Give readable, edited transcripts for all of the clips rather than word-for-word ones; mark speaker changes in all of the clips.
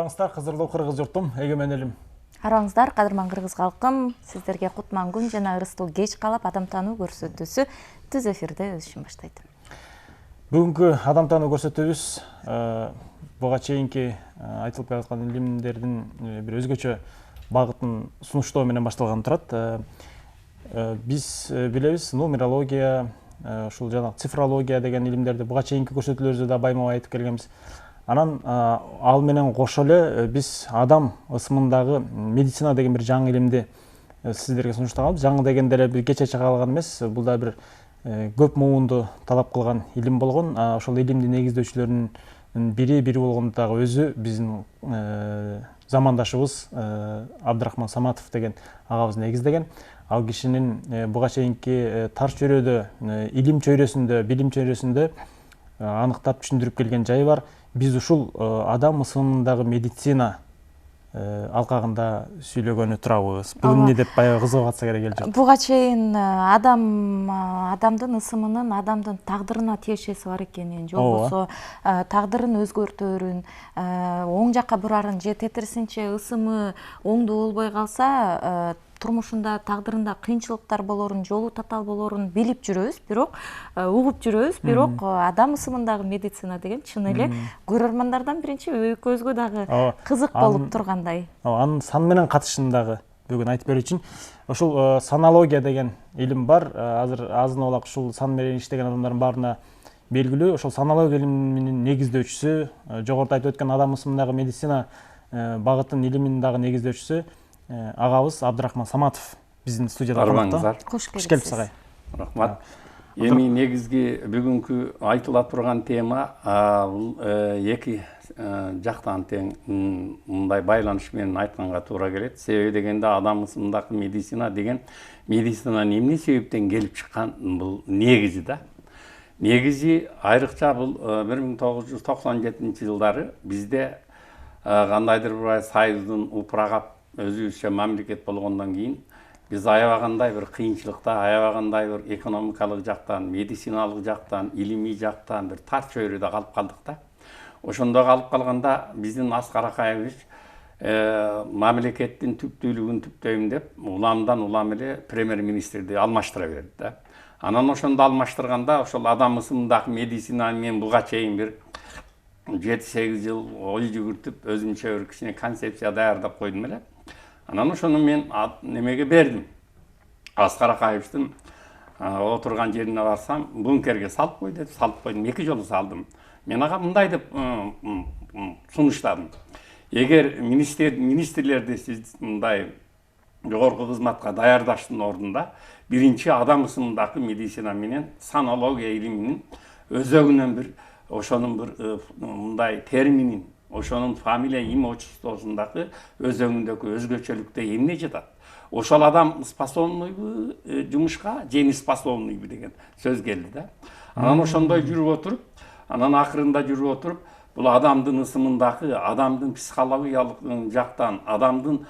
Speaker 1: Арабаңыздар, кызырлуу кыргыз журтум, эгемен элим.
Speaker 2: Арабаңыздар, кадырман кыргыз калкым, сиздерге кутман күн жана ырыстуу кеч калап адам таануу көрсөтүүсү түз эфирде өз ишин баштайт.
Speaker 1: Бүгүнкү адам таануу көрсөтүүбүз буга чейинки айтылып келаткан илимдердин бир өзгөчө багытын сунуштоо менен башталган турат. Биз билебиз, нумерология, ушул жана цифрология деген илимдерди буга чейинки көрсөтүүлөрүбүздө да байма-бай айтып келгенбиз. Анан ал менен кошо эле биз адам ысымындагы медицина деген бир жаңы илимди сиздерге сунуштаганбыз. Жаңы дегенде эле бир кече чыга алган эмес, бул да бир көп муунду талап кылган илим болгон. Ошол илимдин негиздөөчүлөрүнүн бири болгондо дагы өзү биздин замандашыбыз Абдрахман Саматов деген агабыз негиздеген. Ал кишинин буга чейинки тар чөйрөдө, илим чөйрөсүндө, билим чөйрөсүндө аныктап түшүндүрүп келген жайы бар. Биз ушул адам ысымындагы медицина алкагында сүйлөгөнү турабыз. Бул эмне деп баягы кызыгып атса керек эл журт.
Speaker 2: Буга чейин адамдын ысымынын адамдын тагдырына тиешеси бар экенин, же болбосо тагдырын өзгөртөөрүн, оң жакка бурарын же тетирисинче ысымы оңдуу болбой калса, турмушунда тагдырында кыйынчылыктар болорун, жолу татаал болорун билип жүрөбүз, бирок угуп жүрөбүз, бирок адам ысымындагы медицина деген чын эле көрөрмандардан биринчи экөөбүзгө дагы кызык болуп тургандай.
Speaker 1: Анын сан менен катышын дагы бүгүн айтып берүү үчүн ушул санология деген илим бар. Азыр азын олак ушул сан менен иштеген адамдардын баарына белгилүү. Ошол санология илиминин негиздөөчүсү, жогоруда айтып өткөн адам ысымындагы медицина багытын илимин дагы негиздөөчүсү агабыз Абдрахман Саматов биздин студияда конокто.
Speaker 2: Кош келипсиз.
Speaker 3: Рахмат. Эми негизги бүгүнкү айтыла турган тема бул эки жактан тең мындай байланыш менен айтканга туура келет. Себеби дегенде адам ысымындагы медицина деген медицинанын эмне себептен келип чыккан бул негизи да. Негизи айрыкча бул 1997 жылдары бизде кандайдыр бир Союздун упурагап өзүбүзчө мамлекет болгондон кийин биз аябагандай бир кыйынчылыкта, аябагандай бир экономикалык жактан, медициналык жактан, илимий жактан бир тар чөйрөдө калып калдык да. Ошондо калып калганда биздин Аскар Акаевич мамлекеттин түптүүлүгүн түптөйм деп уламдан улам эле премьер-министрди алмаштыра берди да. Анан ошондо алмаштырганда ошол адам ысымындагы медицина мен буга чейин бир 7-8 жыл ой жүгүртүп өзүмчө бир кичине концепция даярдап койдум эле. Анан ошону мен немеге бердим. Аскар Акаевичтин отурган жерине барсам, бункерге салып кой деп салып койдум. 2 жолу салдым. Мен ага мындай деп сунуштадым. Эгер министрлерди сиз мындай жогорку кызматка даярдаштын ордунда биринчи адам ысымындагы медицина менен санология илиминин өзөгүнөн бир ошонун бир мындай терминин, ошонун фамилия, им, отчествосундагы өзөгүндөгү өзгөчөлүктө эмне жатат? Ошол адам способнойбу жумушка, же не способнойбу деген сөз келди да. Анан ошондой жүрүп отуруп, анан акырында жүрүп отуруп, бул адамдын ысымындагы, адамдын психологиялык жактан, адамдын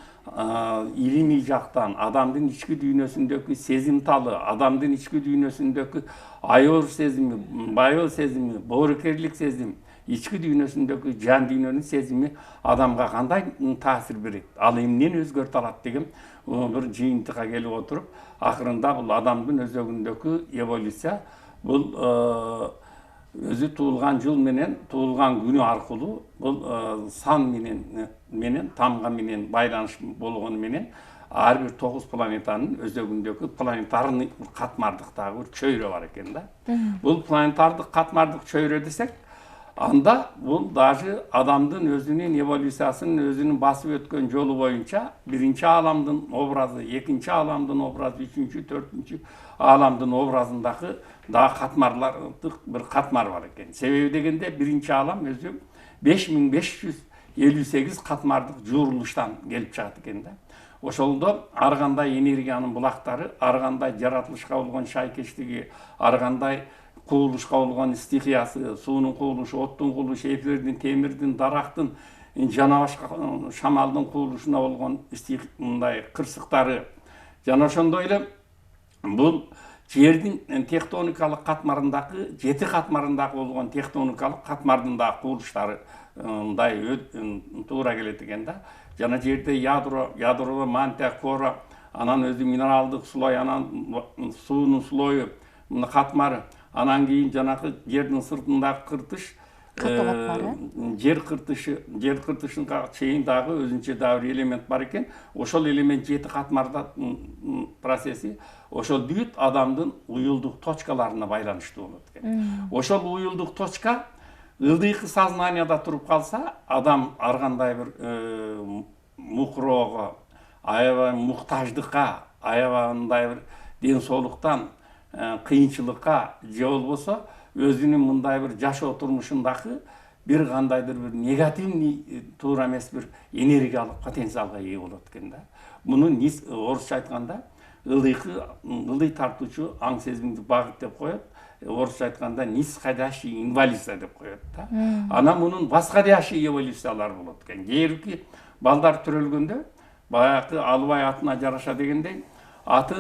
Speaker 3: илимий жактан, адамдын ички дүйнөсүндөгү сезим талы, адамдын ички дүйнөсүндөгү аял сезими, байыл сезими, боорукерлик сезим, ички дүйнөсүндөгү жан дүйнөнүн сезими адамга кандай таасир берет, ал эмнени өзгөртө алат деген бир жыйынтыкка келип отуруп, акырында бул адамдын өзөгүндөгү эволюция бул өзү туулган жыл менен туулган күнү аркылуу бул сан менен тамга менен байланыш болгону менен ар бир 9 планетанын өзөгүндөгү планетарный катмардыктагы бир чөйрө бар экен да. Бул планетардык катмардык чөйрө десек, анда бул даже адамдын өзүнүн эволюциясын өзүнүн басып өткөн жолу боюнча биринчи аламдын образы, экинчи аламдын образы, үчүнчү, төртүнчү аламдын образындагы дагы катмарлардык бир катмар бар экен. Себеби дегенде биринчи алам өзү 5558 катмардык жуурулуштан келип чыгат экен да. Ошолдо ар кандай энергиянын булактары, ар кандай жаратылышка болгон шайкештиги, ар кандай кубулушка болгон стихиясы, суунун кубулушу, оттун кубулушу, эфирдин, темирдин, дарактын, жана башка шамалдын кубулушуна болгон мындай кырсыктары, жана ошондой эле бул жердин тектоникалык катмарындагы 7 катмарындагы болгон тектоникалык катмардын дагы кубулуштары мындай туура келет экен да. Жана жерде ядро мантия кора, анан өзү минералдык слой, анан суунун слою, мына катмары, анан кийин жанакы жердин сыртындагы кыртыш, жер кыртышына чейин дагы өзүнчө дагы бир элемент бар экен. Ошол элемент 7 катмарда процесси ошол бүт адамдын уюлдук точкаларына байланыштуу болот экен. Ошол уюлдук точка ылдыйкы сознанияда туруп калса, адам ар кандай бир мукроого, аябай муктаждыкка, аябай мындай бир ден соолуктан кыйынчылыкка же болбосо өзүнүн мындай бир жашоо турмушундагы бир кандайдыр бир негативный туура эмес бир энергиялык потенциалга ээ болот экен да. Муну орусча айтканда ылдый тартуучу аң сезимдик багыт деп коет. Орусча айтканда нисходящий инволюция деп коет да. Анан мунун восходящий эволюциялары болот экен. Кээинки балдар төрөлгөндө баягы албай атына жараша дегендей, аты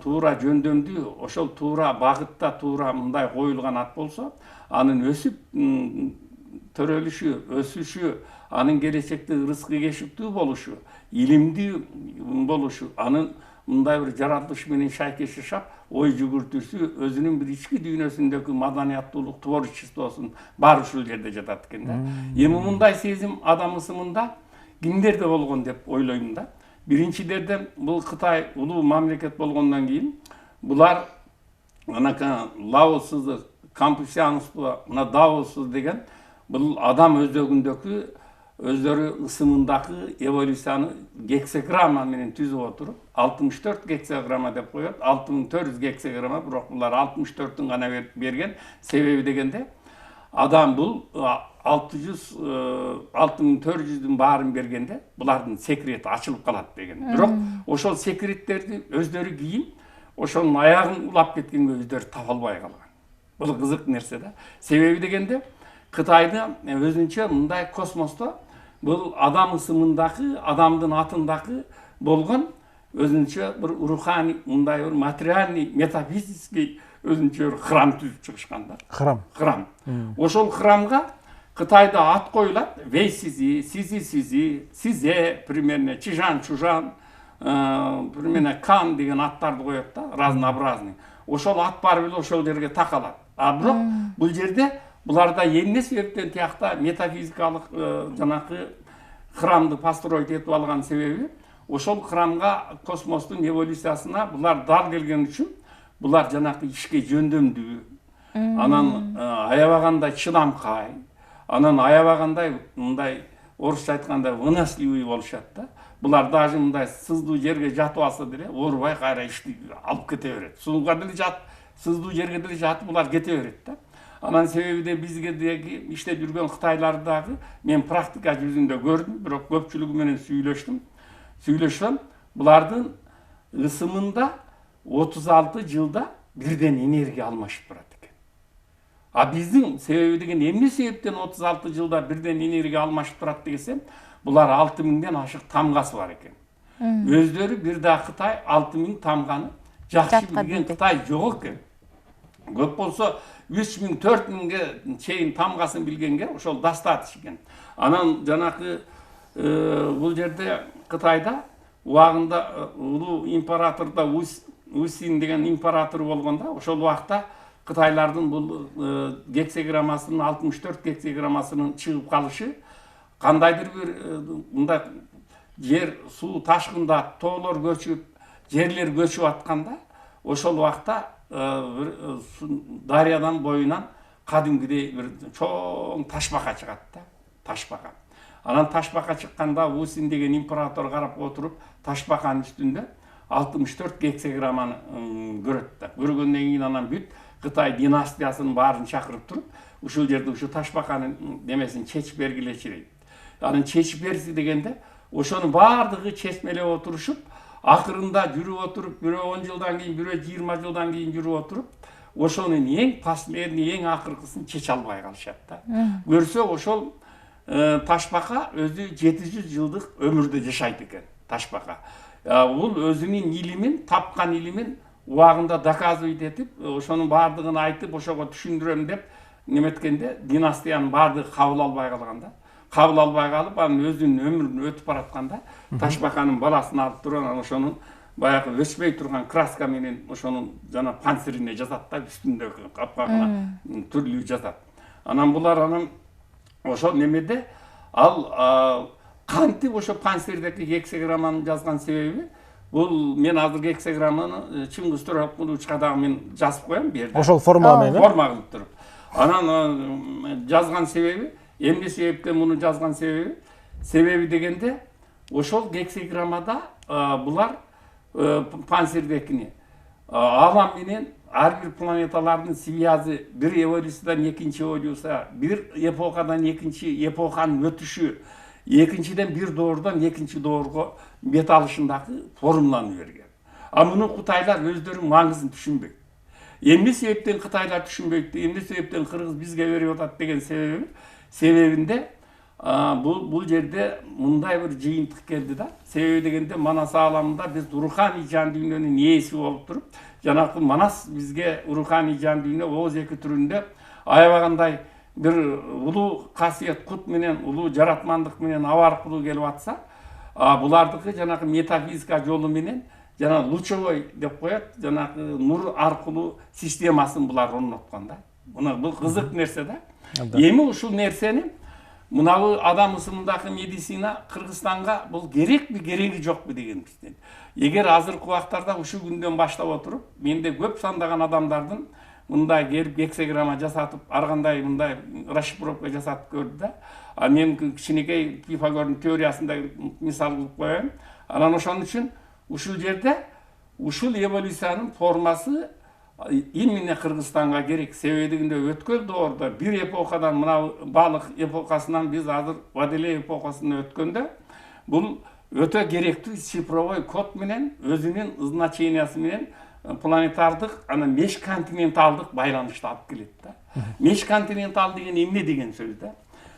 Speaker 3: туура жөндөмдүү, ошол туура багытта туура мындай коюлган ат болсо, анын өсүп төрөлүшү, өсүшү, анын келечекте ырыскы кешиктүү болушу, илимдүү болушу, анын мындай бир жаратылыш менен шайкеш жашап, ой жүгүртүүсү, өзүнүн бир ички дүйнөсүндөгү маданияттуулук, творчествосун баары ушул жерде жатат экен да. Эми мындай сезим адам ысымында кимдерде болгон деп ойлойм да. Биринчилерден бул Кытай улуу мамлекет болгондон кийин булар анакы Лаосуздук, Конфуцианство, мына Даосуз деген бул адам өздөгүндөгү өздөрү ысымындагы эволюцияны гексаграмма менен түзүп отуруп, 64 гексаграмма деп коет, 6400 гексаграмма, бирок булар 64-түн гана берген. Себеби дегенде адам бул 6400-дүн баарын бергенде булардын секрети ачылып калат деген. Бирок ошол секреттерди өздөрү кийин ошонун аягын улап кеткенге өздөрү таба албай калган. Бул кызык нерсе да. Себеби дегенде Кытайда өзүнчө мындай космосто бул адам ысымындагы, адамдын атындагы болгон өзүнчө бир руханий, мындай бир материальный, метафизический өзүнчө бир храм түзүп чыгышкан да. Храм. Ошол храмга Кытайда ат коюлат, Вейсизи, Сизи, Сизе, примерно Чижан, Чужан, примерно Кан деген аттарды коет да, разнообразный. Ошол ат барып эле ошол жерге такалат. А бирок бул жерде буларда эмне себептен тиякта метафизикалык жанакы храмды построить этип алган себеби, ошол храмга космостун эволюциясына булар дал келген үчүн, булар жанакы ишке жөндөмдүү, анан аябагандай чыдамкай, анан аябагандай мындай орусча айтканда выносливый болушат да. Булар даже мындай сыздуу жерге жатып алса деле оорубай кайра ишти алып кете берет. Сууга деле сыздуу жерге деле жатып булар кете берет да. Анан себеби де бизге деги иштеп жүргөн Кытайлардагы мен практика жүзүндө көрдүм, бирок көпчүлүгү менен сүйлөшсөм, булардын ысымында 36 жылда бирден энергия алмашып турат экен. А биздин себеби деген эмне себептен 36 жылда бирден энергия алмашып турат десем, булар 6000ден ашык тамгасы бар экен. Өздөрү бир да Кытай 6000 тамганы жакшы билген Кытай жок экен. Көп болсо 3000, 4000ге чейин тамгасын билгенге ошол достаточно экен. Анан жанакы бул жерде Кытайда убагында улуу императорда Усин деген император болгондо, ошол убакта Кытайлардын бул гексаграммасынын 64 гексаграммасынын чыгып калышы кандайдыр бир мындай жер суу ташкында тоолор көчүп, жерлер көчүп атканда, ошол убакта дарыядан боюнан кадимгидей бир чоң ташбака чыгат да, ташбака. Анан ташбака чыкканда Усин деген император карап отуруп, ташбаканын үстүндө 64 гексаграмманы көрөт да. Көргөндөн кийин анан бүт Кытай династиясынын баарын чакырып туруп, ушул жерде ушу ташбаканын немесин чечип бергилечи дейт. Анан чечип берси дегенде, ошонун баардыгы чечмелеп отурушуп, акырында жүрүп отуруп, бирөө 10 жылдан кийин, бирөө 20 жылдан кийин жүрүп отуруп, ошонун эң последний, эң акыркысын чече албай калышат да. Көрсө ошол ташбака өзү 700 жылдык өмүрдө жашайт экен, ташбака. Бул өзүнүн илимин, тапкан илимин убагында доказывать этип, ошонун баардыгын айтып, ошого түшүндүрөм деп неметкенде, династиянын баардыгы кабыл албай калганда, кабыл албай калып, анын өзүнүн өмүрүн өтүп баратканда Ташбаканын баласын алып туруп, анан ошонун баягы өчпөй турган краска менен ошонун жана панцирине жазат да, үстүндөгү капкагына түрлүү жазат. Анан булар анан ошо немеде ал кантип ошо панцирдеги гексограмманы жазган себеби, бул мен азыр гексограмманы Чыңгыз Төрөкуловичка дагы мен жазып коем бу жерде.
Speaker 1: Ошол форма менен.
Speaker 3: Форма кылып туруп. Анан жазган себеби, эмне себептен муну жазган себеби дегенде, ошол гексограммада булар панцирдекини алам менен ар бир планеталардын связи бир эволюциядан экинчи эволюция, бир эпохадан экинчи эпоханын өтүшү, экинчиден бир доордон экинчи доорго бет алышындагы формуланы берген. Муну Кытайлар өздөрүнүн маңызын түшүнбөйт. Эмне себептен Кытайлар түшүнбөйт, эмне себептен кыргыз бизге берип атат деген себебинде бул жерде мындай бир жыйынтык келди да. Себеби дегенде Манас ааламында биз руханий жан дүйнөнүн ээси болуп туруп, жанакы Манас бизге руханий жан дүйнө ооз эки түрүндө аябагандай бир улуу касиет кут менен, улуу жаратмандык менен аба аркылуу келип атса, булардыкы жанакы метафизика жолу менен жана лучевой деп коет, жанакы нур аркылуу системасын булар орноткон да. Бул кызык нерсе да. Эми ушул нерсени мынабы адам ысымындагы медицина Кыргызстанга бул керекпи, кереги жокпу деген бизден. Эгер азыркы убактарда ушул күндөн баштап отуруп, менде көп сандаган адамдардын мындай келип гексограмма жасатып, ар кандай мындай расшифровка жасатып көрдү да. Мен кичинекей Пифагордун теориясында мисал кылып коем. Анан ошон үчүн ушул жерде ушул эволюциянын формасы именно Кыргызстанга керек. Себеби дегенде өткөн доордо бир эпохадан мына балык эпохасынан биз азыр Водолей эпохасына өткөндө бул өтө керектүү цифровой код менен өзүнүн значениясы менен планетардык анан межконтиненталдык байланышты алып келет да. Межконтинентал деген эмне деген сөз да.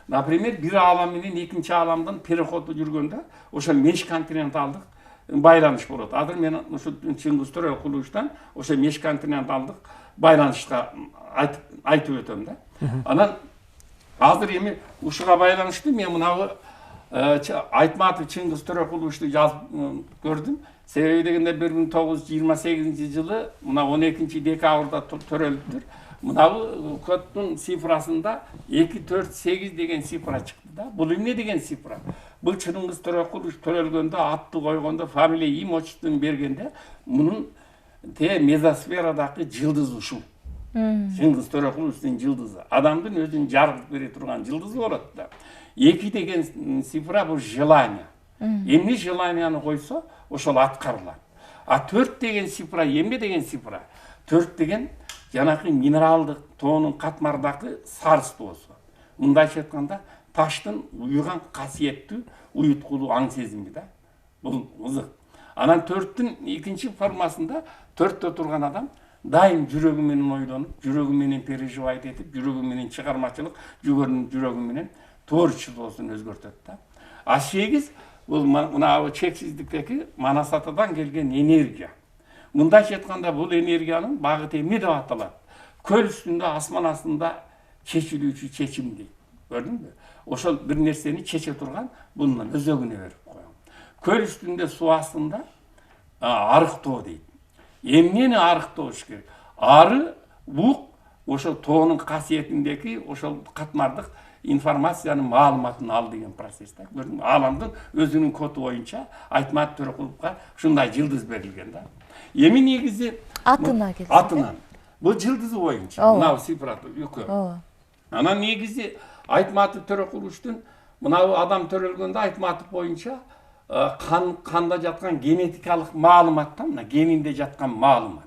Speaker 3: Например, бир аалам менен экинчи ааламдын переходу жүргөндө ошо межконтиненталдык байланыш болот. Азыр мен ушу Чыңгыз Төрөкуловичтан ошо межконтиненталдык байланышка айтып өтөм да. Анан азыр эми ушуга байланыштуу мен мынабы Айтматов Чыңгыз Төрөкуловичти жазып көрдүм. Себеби дегенде 1928-жылы мына 12 декабрда төрөлдүр. Мынабы коддун цифрасында 248 деген цифра чыкты да. Бул эмне деген цифра? Бул Чыңгыз Төрөкулович төрөлгөндө, атты койгондо, фамилия, им отчествосын бергенде, мунун мезосферадагы жылдыз ушул. Чыңгыз Төрөкуловичтин жылдызы. Адамдын өзүн жаргытып бере турган жылдызы болот да. 2 деген цифра бул желание. Эмне желанияны койсо, ошол аткарылат. 4 деген цифра эмне деген цифра? 4 деген жанакы минералдык тоонун катмардагы сарыстоосу. Мындайча айтканда, таштын уйган касиеттүү, уюткулуу аң сезими да. Бул кызык. Анан 4-түн экинчи формасында 4тө турган адам дайым жүрөгү менен ойлонуп, жүрөгү менен переживать этип, жүрөгү менен чыгармачылык, жүрөгү менен творчествосун өзгөртөт да. 8 бул мына чексиздиктеги Манас атадан келген энергия. Мындайча айтканда бул энергиянын багыты эмне деп аталат? Көл үстүндө, асман астында чечилүүчү чечим дейт. Көрдүңбү? Ошол бир нерсени чече турган bundan өзөгүнө берип коем. Көл үстүндө, суу астында арыктоо дейт. Эмнени арыктоош керек? Ары бук ошол тоонун касиетиндеги ошол катмардык информациянын маалыматын ал деген процесс да. Көрдүңбү? Ааламдын өзүнүн коду боюнча Айтматов Төрөкуловго ушундай жылдыз берилген да. Эми негизи атына келсе. Атынан. Бул жылдызы боюнча. Мына цифраты экөө. Анан негизи Айтматов Төрөкуловичтин мына адам төрөлгөндө Айтматов боюнча канда жаткан генетикалык маалымат да, мына генинде жаткан маалымат.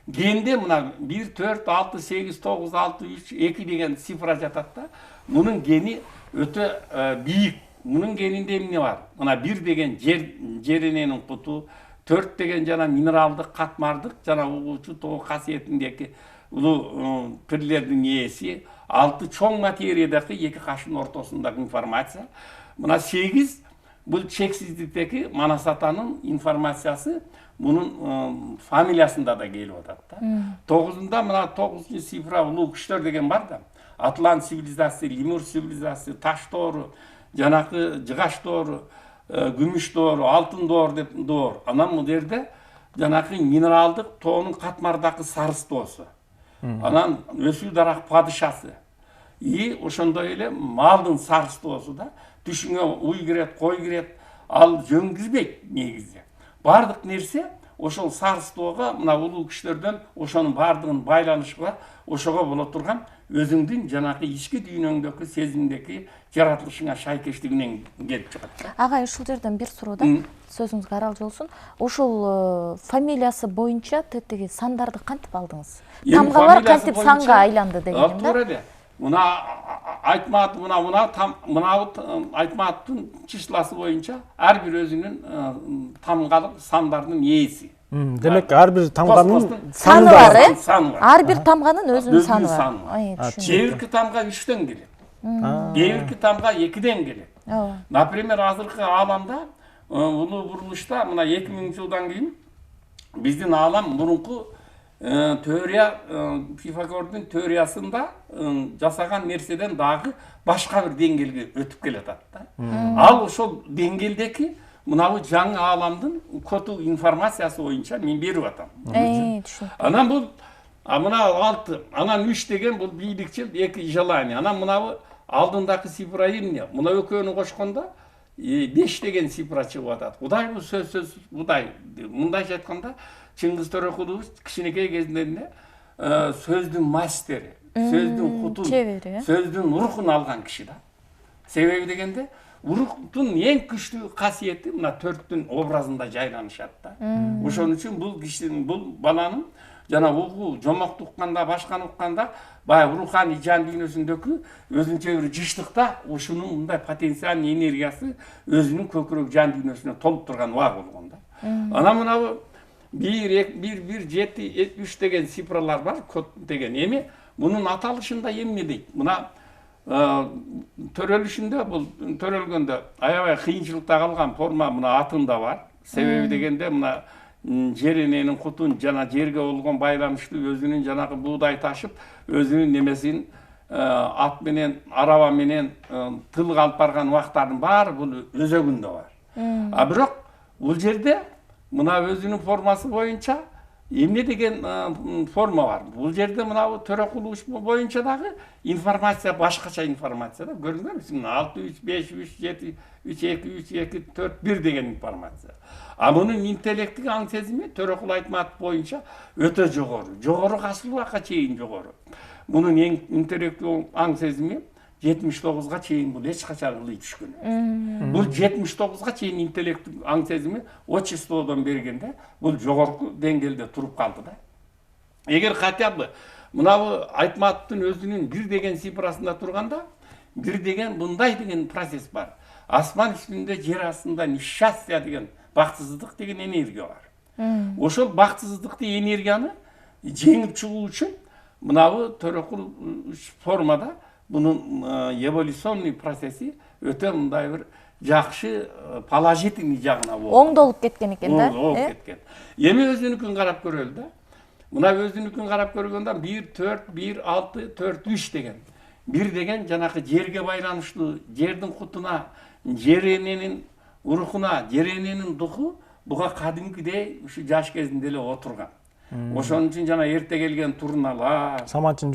Speaker 3: Генде мына 1, 4, 6, 8, 9, 6, 3, 2 деген цифра жатат да. Мунун гени өтө бийик. Мунун генинде эмне бар? Мына 1 деген жер эненин куту, 4 деген жана минералдык, катмардык, жана угуучу тоо касиетиндеги улуу пирлердин ээси, 6 чоң материядагы эки кашын ортосундагы информация. Мына 8 бул чексиздиктеги Манас атанын информациясы мунун фамилиясында да келип атат да. 9-да мына 9-чу цифра улуу күчтөр деген бар да. Атлант цивилизациясы, Лемур цивилизациясы, Таш тоору, жанакы жыгач доору, күмүш доору, алтын доор деп доор. Анан бул жерде жанакы минералдык тоонун катмардагы сарыс доосу. Анан өсүү дарак падышасы. И ошондой эле малдын сарыс доосу да. Түшүңө уй кирет, кой кирет, ал жөнгүзбейт негизи. Бардык нерсе ошол сарыс доого мына улуу кишилерден ошонун бардыгын байланышка, ошого боло турган өзүңдүн жанакы ички дүйнөңдөгү сезимдеги жаратылышыңа шайкештигинен келип чыгат.
Speaker 2: Агай, ушул жерден бир суроо да, сөзүңүзгө арал жолсун. Ушул фамилиясы боюнча тетиги сандарды кантип алдыңыз? Тамгалар кантип санга айланды дегеним да.
Speaker 3: Мына айтмат, мына айтматтын числасы боюнча ар бир өзүнүн тамгалык сандардын ээси.
Speaker 1: Демек ар бир тамганын
Speaker 2: саны бар, ар бир тамганын өзүнүн саны бар.
Speaker 3: Кээ бирки тамга 3төн келет. Кээ бирки тамга 2ден келет. Например, азыркы ааламда улуу бурулушта мына 2000 жылдан кийин биздин аалам мурунку теория, Пифагордун теориясында жасаган нерседен дагы башка бир деңгээлге өтүп келатат да. Ал ошол деңгээлдеги мынабу жаңы ааламдын коту информациясы боюнча мен берип атам.
Speaker 2: Түшүнүктүү.
Speaker 3: Анан бул мына 6, анан 3 деген бул бийликчил 2 желание. Анан мынабу алдындагы цифра эмне? Мына экөөнү кошкондо 5 деген цифра чыгып атат. Кудай бул сөзсүз Кудай. Мындайча айтканда Чыңгыз Төрөкулович кичинекей кезинде сөздүн мастери, сөздүн кутун, сөздүн рухун алган киши да. Себеби дегенде уруктун эң күчтүү касиети мына 4түн образында жайланышат да. Ошон үчүн бул кишинин, бул баланын жана угуу, жомокту укканда, башканы укканда баягы руханий жан дүйнөсүндөгү өзүнчө бир жыштыкта ушунун мындай потенциальный энергиясы өзүнүн көкүрөк жан дүйнөсүнө толуп турган убак болгон да. Анан мына 1, 7, 3 деген цифралар бар, код деген. Эми мунун аталышында эмне дейт? Мына төрөлүшүндө, бул төрөлгөндө аябай кыйынчылыкта калган форма мына атында бар. Себеби дегенде мына жер эненин кутун жана жерге болгон байланыштуу өзүнүн жанагы буудай ташып, өзүнүн немесин ат менен, араба менен тылга алып барган убактардын баары бул өзөгүндө бар. А бирок бул жерде мына өзүнүн формасы боюнча эмне деген форма бар. Бул жерде мына Төрөкулович боюнча дагы информация башкача информация да. Көрдүңөрбү? 6, 3, 5, 3, 7, 3, 2, 3, 2, 4, 1 деген информация. А мунун интеллекттик аң сезими Төрөкул Айтматов боюнча өтө жогору. Жогору кайсыл убакка чейин жогору. Мунун эң интеллектуал аң сезими 79га чейин бул эч качан ылый түшкөн эмес. Бул 79га чейин интеллекттик аң сезими отчестводон бергенде бул жогорку деңгээлде туруп калды да. Эгер хотя бы мынабу Айтматовдун өзүнүн 1 деген цифрасында турганда, 1 деген мындай деген процесс бар. Асман үстүндө, жер астында несчастье деген, бактысыздык деген энергия бар. Ошол бактысыздыкты энергияны жеңип чыгуу үчүн мынабу Төрөкул формада bunun evolüsyonный процесси өтө мындай бир жакшы положительный жагына болду.
Speaker 2: Оңдолуп кеткен экен да?
Speaker 3: Оңдолуп кеткен. Эми өзүнүкүн карап көрөлү да. Мына өзүнүкүн карап көргөндө 1, 4, 1, 6, 4, 3 деген. 1 деген жанакы жерге байланыштуу, жердин кутуна, жер эненин рухуна, жер эненин духу буга кадимкидей ушу жаш кезинде эле отурган. Ошон үчүн жана эрте келген турналар,
Speaker 1: Саманчынын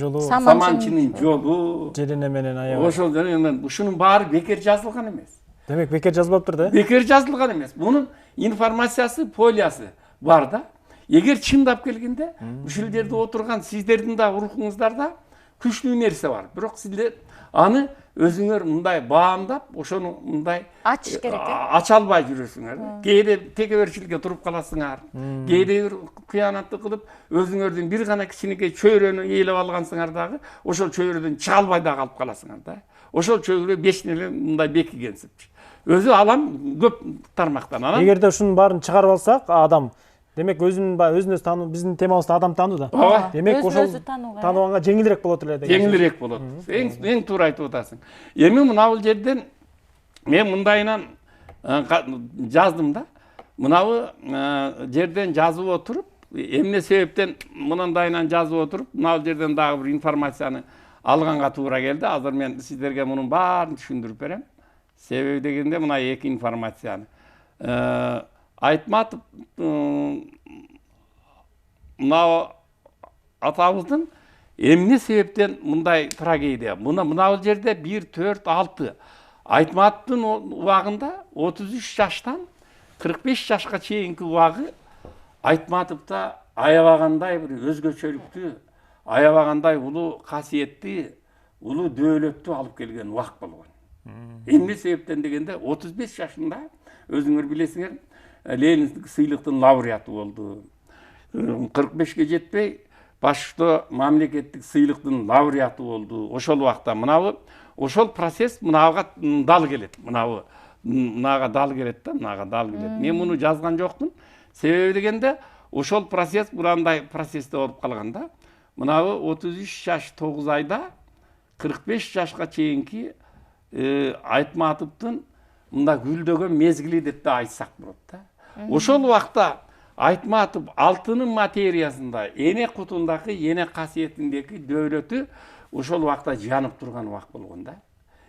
Speaker 3: жолу,
Speaker 1: жерене менен аябай.
Speaker 3: Ошол жеренен ушунун баары бекер жазылган эмес.
Speaker 1: Демек бекер жазылыптыр да?
Speaker 3: Бекер жазылган эмес. Мунун информациясы, полиясы бар да. Эгер чындап келгенде, ушул жерде отурган сиздердин да рухуңуздарда күчтүү нерсе бар. Бирок сиздер аны өзүңөр мындай баамдап, ошону мындай
Speaker 2: ачыш керек.
Speaker 3: Ача албай жүрөсүңөр. Кээде текеберчиликке туруп каласыңар. Кээде бир кыянатты кылып, өзүңөрдүн бир гана кичинекей чөйрөнү ээлеп алгансыңар дагы, ошол чөйрөдөн чыга албай да калып каласыңар да. Ошол чөйрө бешине эле мындай бекигенсип. Өзү алам көп тармактан.
Speaker 1: Эгерде ушунун баарын чыгарып алсак, адам демек өзүнө таануу, биздин темабызда адам таануу да. Демек ошол таануганга жеңилирээк болот эле деген.
Speaker 3: Жеңилирээк болот. Эң туура айтып атасың. Эми мынабул жерден мен мындайынан жаздым да. Мынабу жерден жазып отуруп, эмне себептен мынандайынан жазып отуруп, мынабул жерден дагы бир информацияны алганга туура келди. Азыр мен сиздерге мунун баарын түшүндүрүп берем. Себеби дегенде мына эки информацияны. Айтматов мына атабыздын эмне себептен мындай трагедия? Мына жерде 1, 4, 6 Айтматовдун убагында 33 жаштан 45 жашка чейинки убагы Айтматовда аябагандай бир өзгөчөлүктү, аябагандай улуу касиетти, улуу дөөлөттү алып келген убак болгон. Эмне себептен дегенде 35 жашында өзүңөр билесиңер, Лениндик сыйлыктын лауреаты болду. 45ке жетпей башкы мамлекеттик сыйлыктын лауреаты болду. Ошол убакта мынабы ошол процесс мынага дал келет. Мынага дал келет да, мынага дал келет. Мен муну жазган жокмун. Себеби дегенде ошол процесс мындай процессте болуп калган да. Мынабы 33 жаш 9 айда 45 жашка чейинки Айтматовдун мында гүлдөгөн мезгили деп да айтсак болот да. Ошол убакта Айтматов алтынын материясында, эне кутундагы, эне касиетиндеги дөөлөтү ошол убакта жанып турган убак болгон да.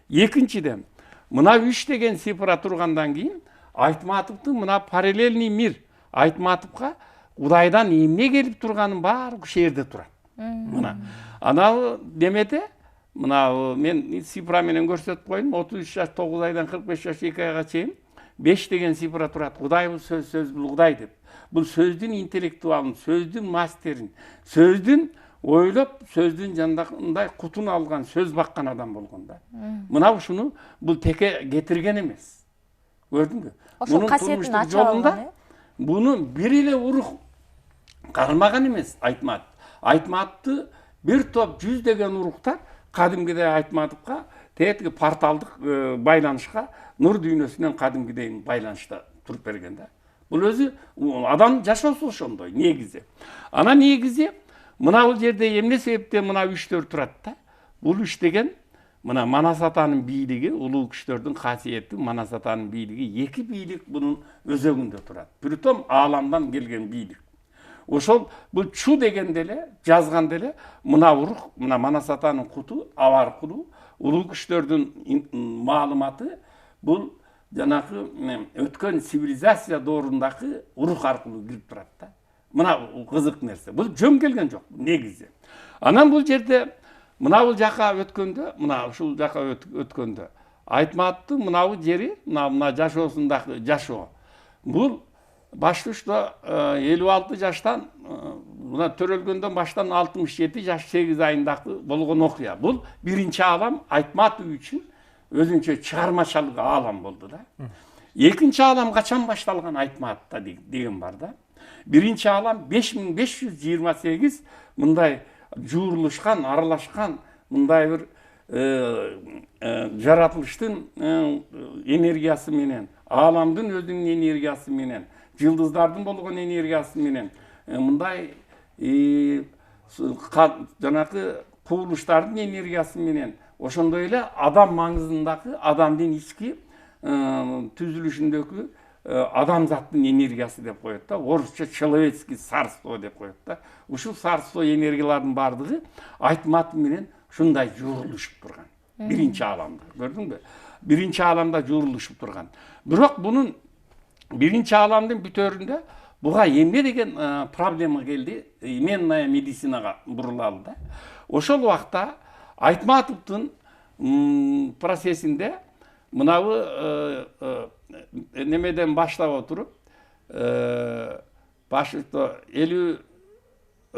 Speaker 3: Экинчиден, мына 3 деген цифра тургандан кийин Айтматовдун мына параллельный мир Айтматовга Кудайдан эмне келип турганын баары ушул жерде турат. Мына анау демете, мына мен цифра менен көрсөтүп коеюн, 33 жаш 9 айдан 45 жаш 2 айга чейин 5 деген цифра турат. Кудай бул сөз бул Кудай деп. Бул сөздүн интеллектуалын, сөздүн мастерин, сөздүн ойлоп, сөздүн жандагындай кутун алган, сөз баккан адам болгон да. Мына ушуну бул теке кетирген эмес. Көрдүңбү?
Speaker 2: Ошол касиетин ача алган.
Speaker 3: Буну бир эле урух кармаган эмес Айтматов. Айтматовду бир топ 100 деген уруктар кадимгидей Айтматовго тетиги порталдык байланышка, нур дүйнөсүнөн кадимгидей байланышта туруп берген да. Бул өзү адам жашоосу ошондой негизи. Анан негизи мына бул жерде эмне себептен мына 3-4 турат да. Бул 3 деген мына Манас атанын бийлиги, улуу күчтөрдүн касиети, Манас атанын бийлиги, эки бийлик бунун өзөгүндө турат. Притом ааламдан келген бийлик. Ошол бул чу дегенде эле, жазганда эле мына урух, мына Манас атанын куту, аба аркылуу улуу күчтөрдүн маалыматы бул жанагы өткөн цивилизация доорундагы урух аркылуу кирип турат да. Мына кызык нерсе. Бул жөн келген жок негизи. Анан бул жерде мына бул жака өткөндө, мына ушул жака өткөндө Айтматовдун мына бул жери, мына жашоосундагы жашоо. Бул баштышта 56 жаштан мына төрөлгөндөн баштан 67 жаш 8 айындагы болгон окуя. Бул биринчи аалам Айтматов үчүн өзүнчө чыгармачылык аалам болду да. Экинчи аалам качан башталган Айтматовда деген бар да. Биринчи аалам 5528 мындай жуурулушкан, аралашкан мындай бир жаратылыштын энергиясы менен, ааламдын өзүнүн энергиясы менен, жылдыздардын болгон энергиясы менен, мындай жанагы кубулуштардын энергиясы менен, ошондой эле адам маңызындагы, адамдын ички түзүлүшүндөгү адамзаттын энергиясы деп коет да. Орусча человеческий царство деп коет да. Ушул царство энергиялардын бардыгы Айтматов менен ушундай жуурулушуп турган. Биринчи ааламда, көрдүңбү? Биринчи ааламда жуурулушуп турган. Бирок бунун биринчи ааламдын бүтөрүндө буга эмне деген проблема келди? Именная медицинага бурулалы да. Ошол убакта Айтматовдун процессинде мынабы немеден баштап отуруп, башында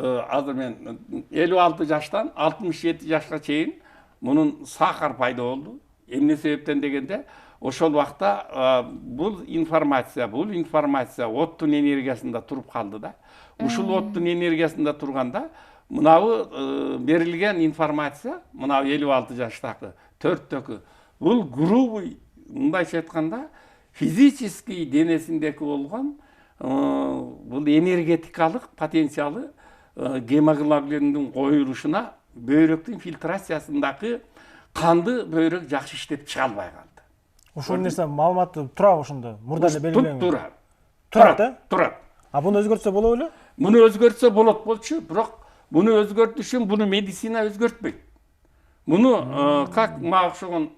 Speaker 3: 56 жаштан 67 жашка чейин мунун сахар пайда болду. Эмне себептен дегенде, ошол убакта бул информация оттун энергиясында туруп калды да. Ушул оттун энергиясында турганда мынабы берилген информация, мынабы 56 жаштагы, 4төкү, бул грубый, мындайча айтканда, физический денесиндеги болгон бул энергетикалык потенциалы гемоглобиндин коюлушуна, бөйрөктүн фильтрациясындагы канды бөйрөк жакшы иштеп чыга албай калды.
Speaker 1: Ошол нерсе маалыматы турабы ошондо? Мурда эле белгиленген.
Speaker 3: Турат, да? Турат.
Speaker 1: А буну өзгөртсө болобу беле?
Speaker 3: Муну өзгөртсө болот болчу, бирок муну өзгөртүш үчүн буну медицина өзгөртпөйт. Муну как мага окшогон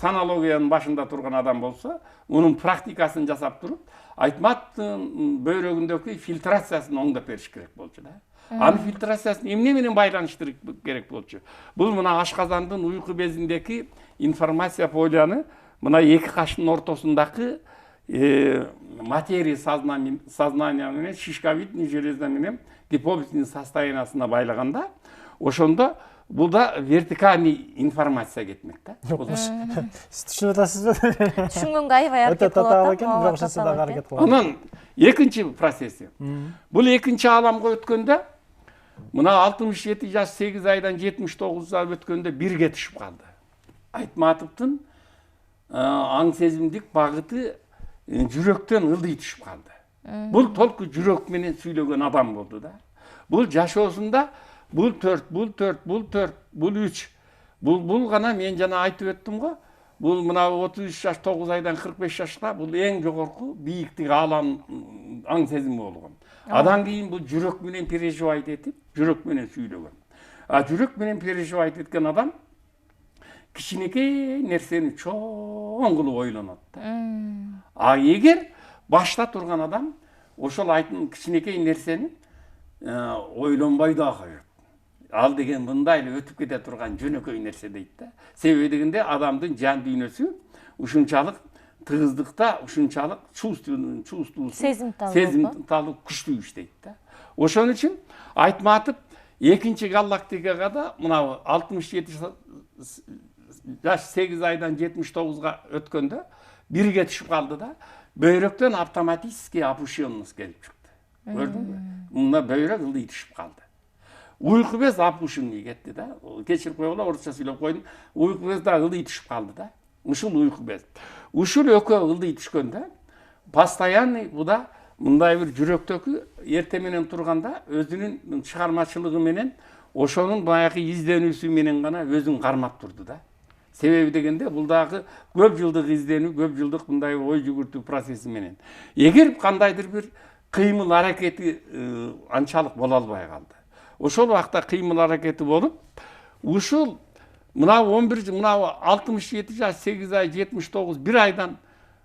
Speaker 3: санологиянын башында турган адам болсо, мунун практикасын жасап туруп, айтматтын бөйрөгүндөгү фильтрациясын оңдоп бериш керек болчу да. Анын фильтрациясын эмне менен байланыштырып керек болчу? Бул мына ашказандын уйку безиндеги информация поляны мына эки каштын ортосундагы материя сознания менен шишковидный железа менен гипофиздин состояниясына байлаганда, ошондо бул да вертикальный информация кетмек да.
Speaker 1: Сиз түшүнүп атасызбы?
Speaker 2: Түшүнгөнгө аябай
Speaker 1: Өтө татаал экен, бирок ошонсо дагы аракет кылам.
Speaker 3: Анан экинчи процесси. Бул экинчи аламга өткөндө мына 67 жаш 8 айдан 79 ай өткөндө бирге түшүп калды. Айтматовдун аң сезимдик багыты жүрөктөн ылдый түшүп калды. Бул толку жүрөк менен сүйлөгөн адам болду да. Бул жашоосунда бул 4, бул 4, бул 4, бул 3. Бул гана мен жана айтып өттүм го. Бул мына 33 жаш 9 айдан 45 жашка бул эң жогорку бийиктик алам аң сезими болгон. Адан кийин бул жүрөк менен переживать этип, жүрөк менен сүйлөгөн. Жүрөк менен переживать эткен адам кичинекей нерсени чоң кылып ойлонот да. Эгер башта турган адам ошол айтын кичинекей нерсени ойлонбой да коет. Ал деген мындай эле өтүп кете турган жөнөкөй нерсе дейт да. Себеби дегенде адамдын жан дүйнөсү ушунчалык тыгыздыкта, ушунчалык сезимталуу күчтүү иштейт да. Ошон үчүн Айтматов экинчи галактикага да мына 67 жаш 8 айдан 79га өткөндө бирге түшүп калды да. Бөйрөктөн автоматический опущенность келип чыкты. Көрдүңбү? Мына бөйрөк ылдый түшүп калды. Уйку без опущенный кетти да. Кечирип койгула, орусча сүйлөп койдум. Уйку без да ылдый түшүп калды да. Ушул уйку без. Ушул экөө ылдый түшкөндө постоянный буда мындай бир жүрөктөгү эрте менен турганда өзүнүн чыгармачылыгы менен ошонун баягы изденүүсү менен гана өзүн кармап турду да. Себеби дегенде бул дагы көп жылдык изденүү, көп жылдык мындай ой жүгүртүү процесси менен. Эгер кандайдыр бир кыймыл аракети анчалык боло албай калды. Ошол убакта кыймыл аракети болуп, ушул мына 11 мына 67 жаш 8 ай 79 1 айдан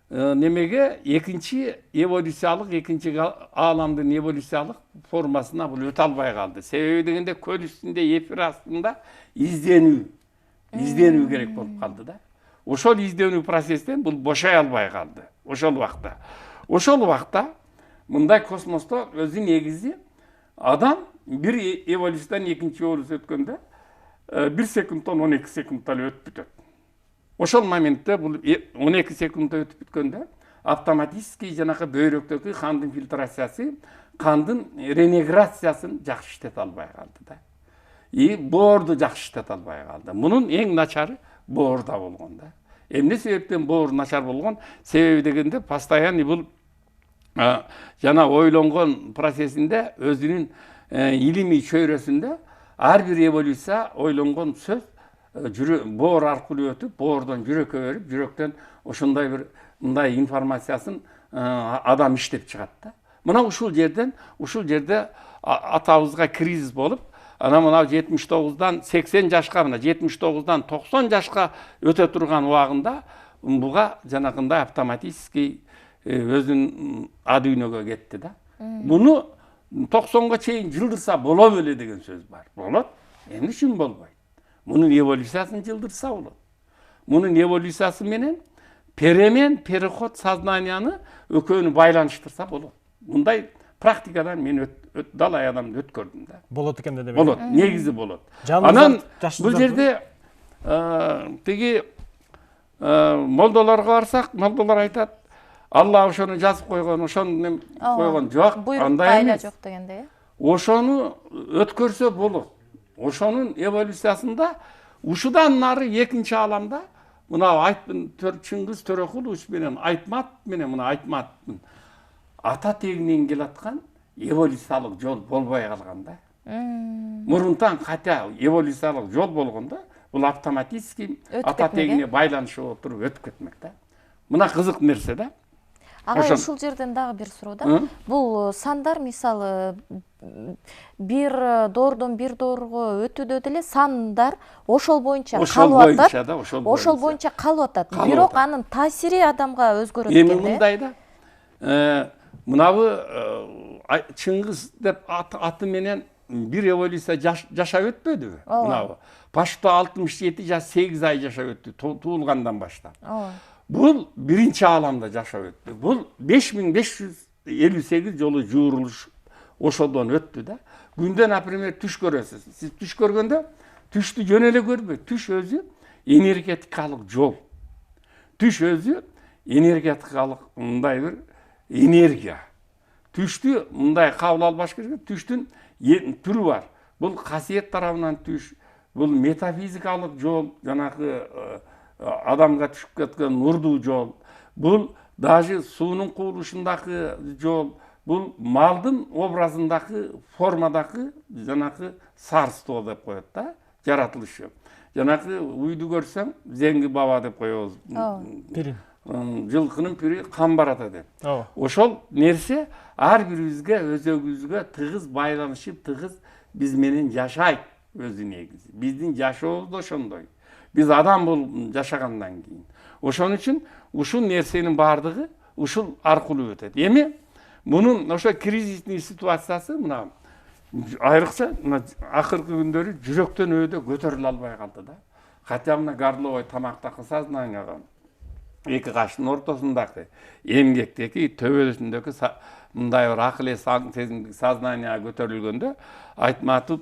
Speaker 3: немеге экинчи эволюциялык, экинчи ааламдын эволюциялык формасына бул өтө албай калды. Себеби дегенде көл үстүндө эфир астында изденүү керек болуп калды да. Ошол изденүү процесстен бул бошой албай калды. Ошол убакта мындай космосто өзү негизи адам бир эволюциядан экинчи эволюция өткөндө 1 секундтан 12 секундта өтүп бүтөт. Ошол моментте бул 12 секундта өтүп бүткөндө автоматически жанакы бөйрөктөгү кандын фильтрациясы, кандын ренеграциясын жакшы иштете албай калды да. Боорду жакшы иштете албай калды. Мунун эң начары боорда болгон да. Эмне себептен боор начар болгон? Себеби дегенде постоянный бул жана ойлонгон процессинде өзүнүн илимий чөйрөсүндө ар бир эволюция ойлонгон сөз боор аркылуу өтүп, боордон жүрөккө берип, жүрөктөн ошондой бир мындай информациясын адам иштеп чыгат да. Мына ушул жерде атабызга кризис болуп, мына 79дан 80 жашка, мына 79дан 90 жашка өтө турган убагында буга жанагындай автоматический өзүнүн адүйнөгө кетти да. Муну 90га чейин жылдырса боло беле деген сөз бар. Болот. Эмне үчүн болбойт? Мунун эволюциясын жылдырса болот. Мунун эволюциясы менен переход сознанияны экөөнү байланыштырса болот. Мындай практикадан мен далай адамды өткөрдүм да.
Speaker 1: Болот экен да демек.
Speaker 3: Болот, негизи болот. Анан бул жерде тиги молдолорго барсак, молдолор айтат, Алла ошону жазып койгон, ошону койгон жок, андай эмес.
Speaker 2: Жок дегенде.
Speaker 3: Ошону өткөрсө болот. Ошонун эволюциясында ушудан нары экинчи аламда мына Чыңгыз Төрөкулович менен Айтмат менен мына Айтматтын ата тегинен келаткан эволюциялык жол болбой калган да. Мурунтан ката эволюциялык жол болгондо бул автоматически ата тегине байланышып отуруп өтүп кетмек да. Мына кызык нерсе да.
Speaker 2: Агай, ушул жерден дагы бир суроо да. Бул сандар мисалы бир доордон бир доорго өтүүдө деле сандар ошол боюнча калып атат. Ошол боюнча калып атат. Бирок анын таасири адамга өзгөрөт экен да.
Speaker 3: Эми мындай да. Мынабы Чыңгыз деп аты менен бир эволюция жашап өтпөдүбү? Мынабы Пашто 67 жаш 8 ай жашап өттү, туулгандан баштап. Бул биринчи ааламда жашап өттү. Бул 5558 жолу жуурулуш ошодон өттү да. Күндө, например, түш көрөсүз. Сиз түш көргөндө түштү жөн эле көрбөйт. Түш өзү энергетикалык жол. Түш өзү энергетикалык мындай бир энергия. Түштү мындай кабыл албаш керек. Түштүн түрү бар. Бул касиет тарабынан түш, бул метафизикалык жол, жанагы адамга түшүп кеткен нурдуу жол. Бул даже суунун кубулушундагы жол. Бул малдын образындагы формадагы жанагы царство деп коет да, жаратылышы. Жанагы уйду көрсөң, зеңги баба деп коебуз.
Speaker 1: Пирин.
Speaker 3: Жылкынын пири камбар ата деп. Ошол нерсе ар бирибизге өзөгүбүзгө тыгыз байланышып, тыгыз биз менен жашайт өзү негизи. Биздин жашообуз да ошондой. Биз адам болуп жашагандан кийин. Ошон үчүн ушул нерсенин бардыгы ушул аркылуу өтөт. Эми мунун ошо кризисный ситуациясы мына айрыкча акыркы күндөрү жүрөктөн өйдө көтөрүлө албай калды да. Хотя мына горловой тамактагы сознанияга эки каштын ортосундагы эмгектеги төбөсүндөгү мындай бир акыл эс сезимдик сознанияга көтөрүлгөндө Айтматов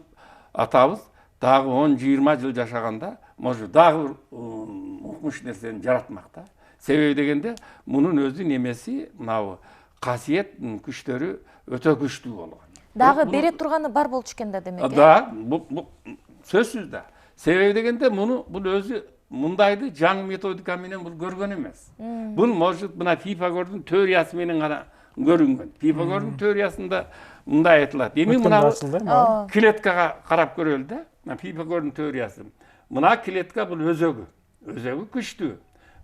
Speaker 3: атабыз дагы 10-20 жыл жашаганда может дагы бир укмуш нерсени жаратмак да. Себеби дегенде мунун өзү немеси мынабу касиет күчтөрү өтө күчтүү болгон.
Speaker 2: Дагы бере турганы бар болчу экен да демек.
Speaker 3: Да, бул сөзсүз да. Себеби дегенде бул өзү мындайды жаңы методика менен бул көргөн эмес. Бул может мына Пифагордун теориясы менен гана көрүнгөн. Пифагордун теориясында мындай айтылат. Эми мына клеткага карап көрөлү да. Пифагордун теориясы. Мына клетка бул өзөгү күчтүү.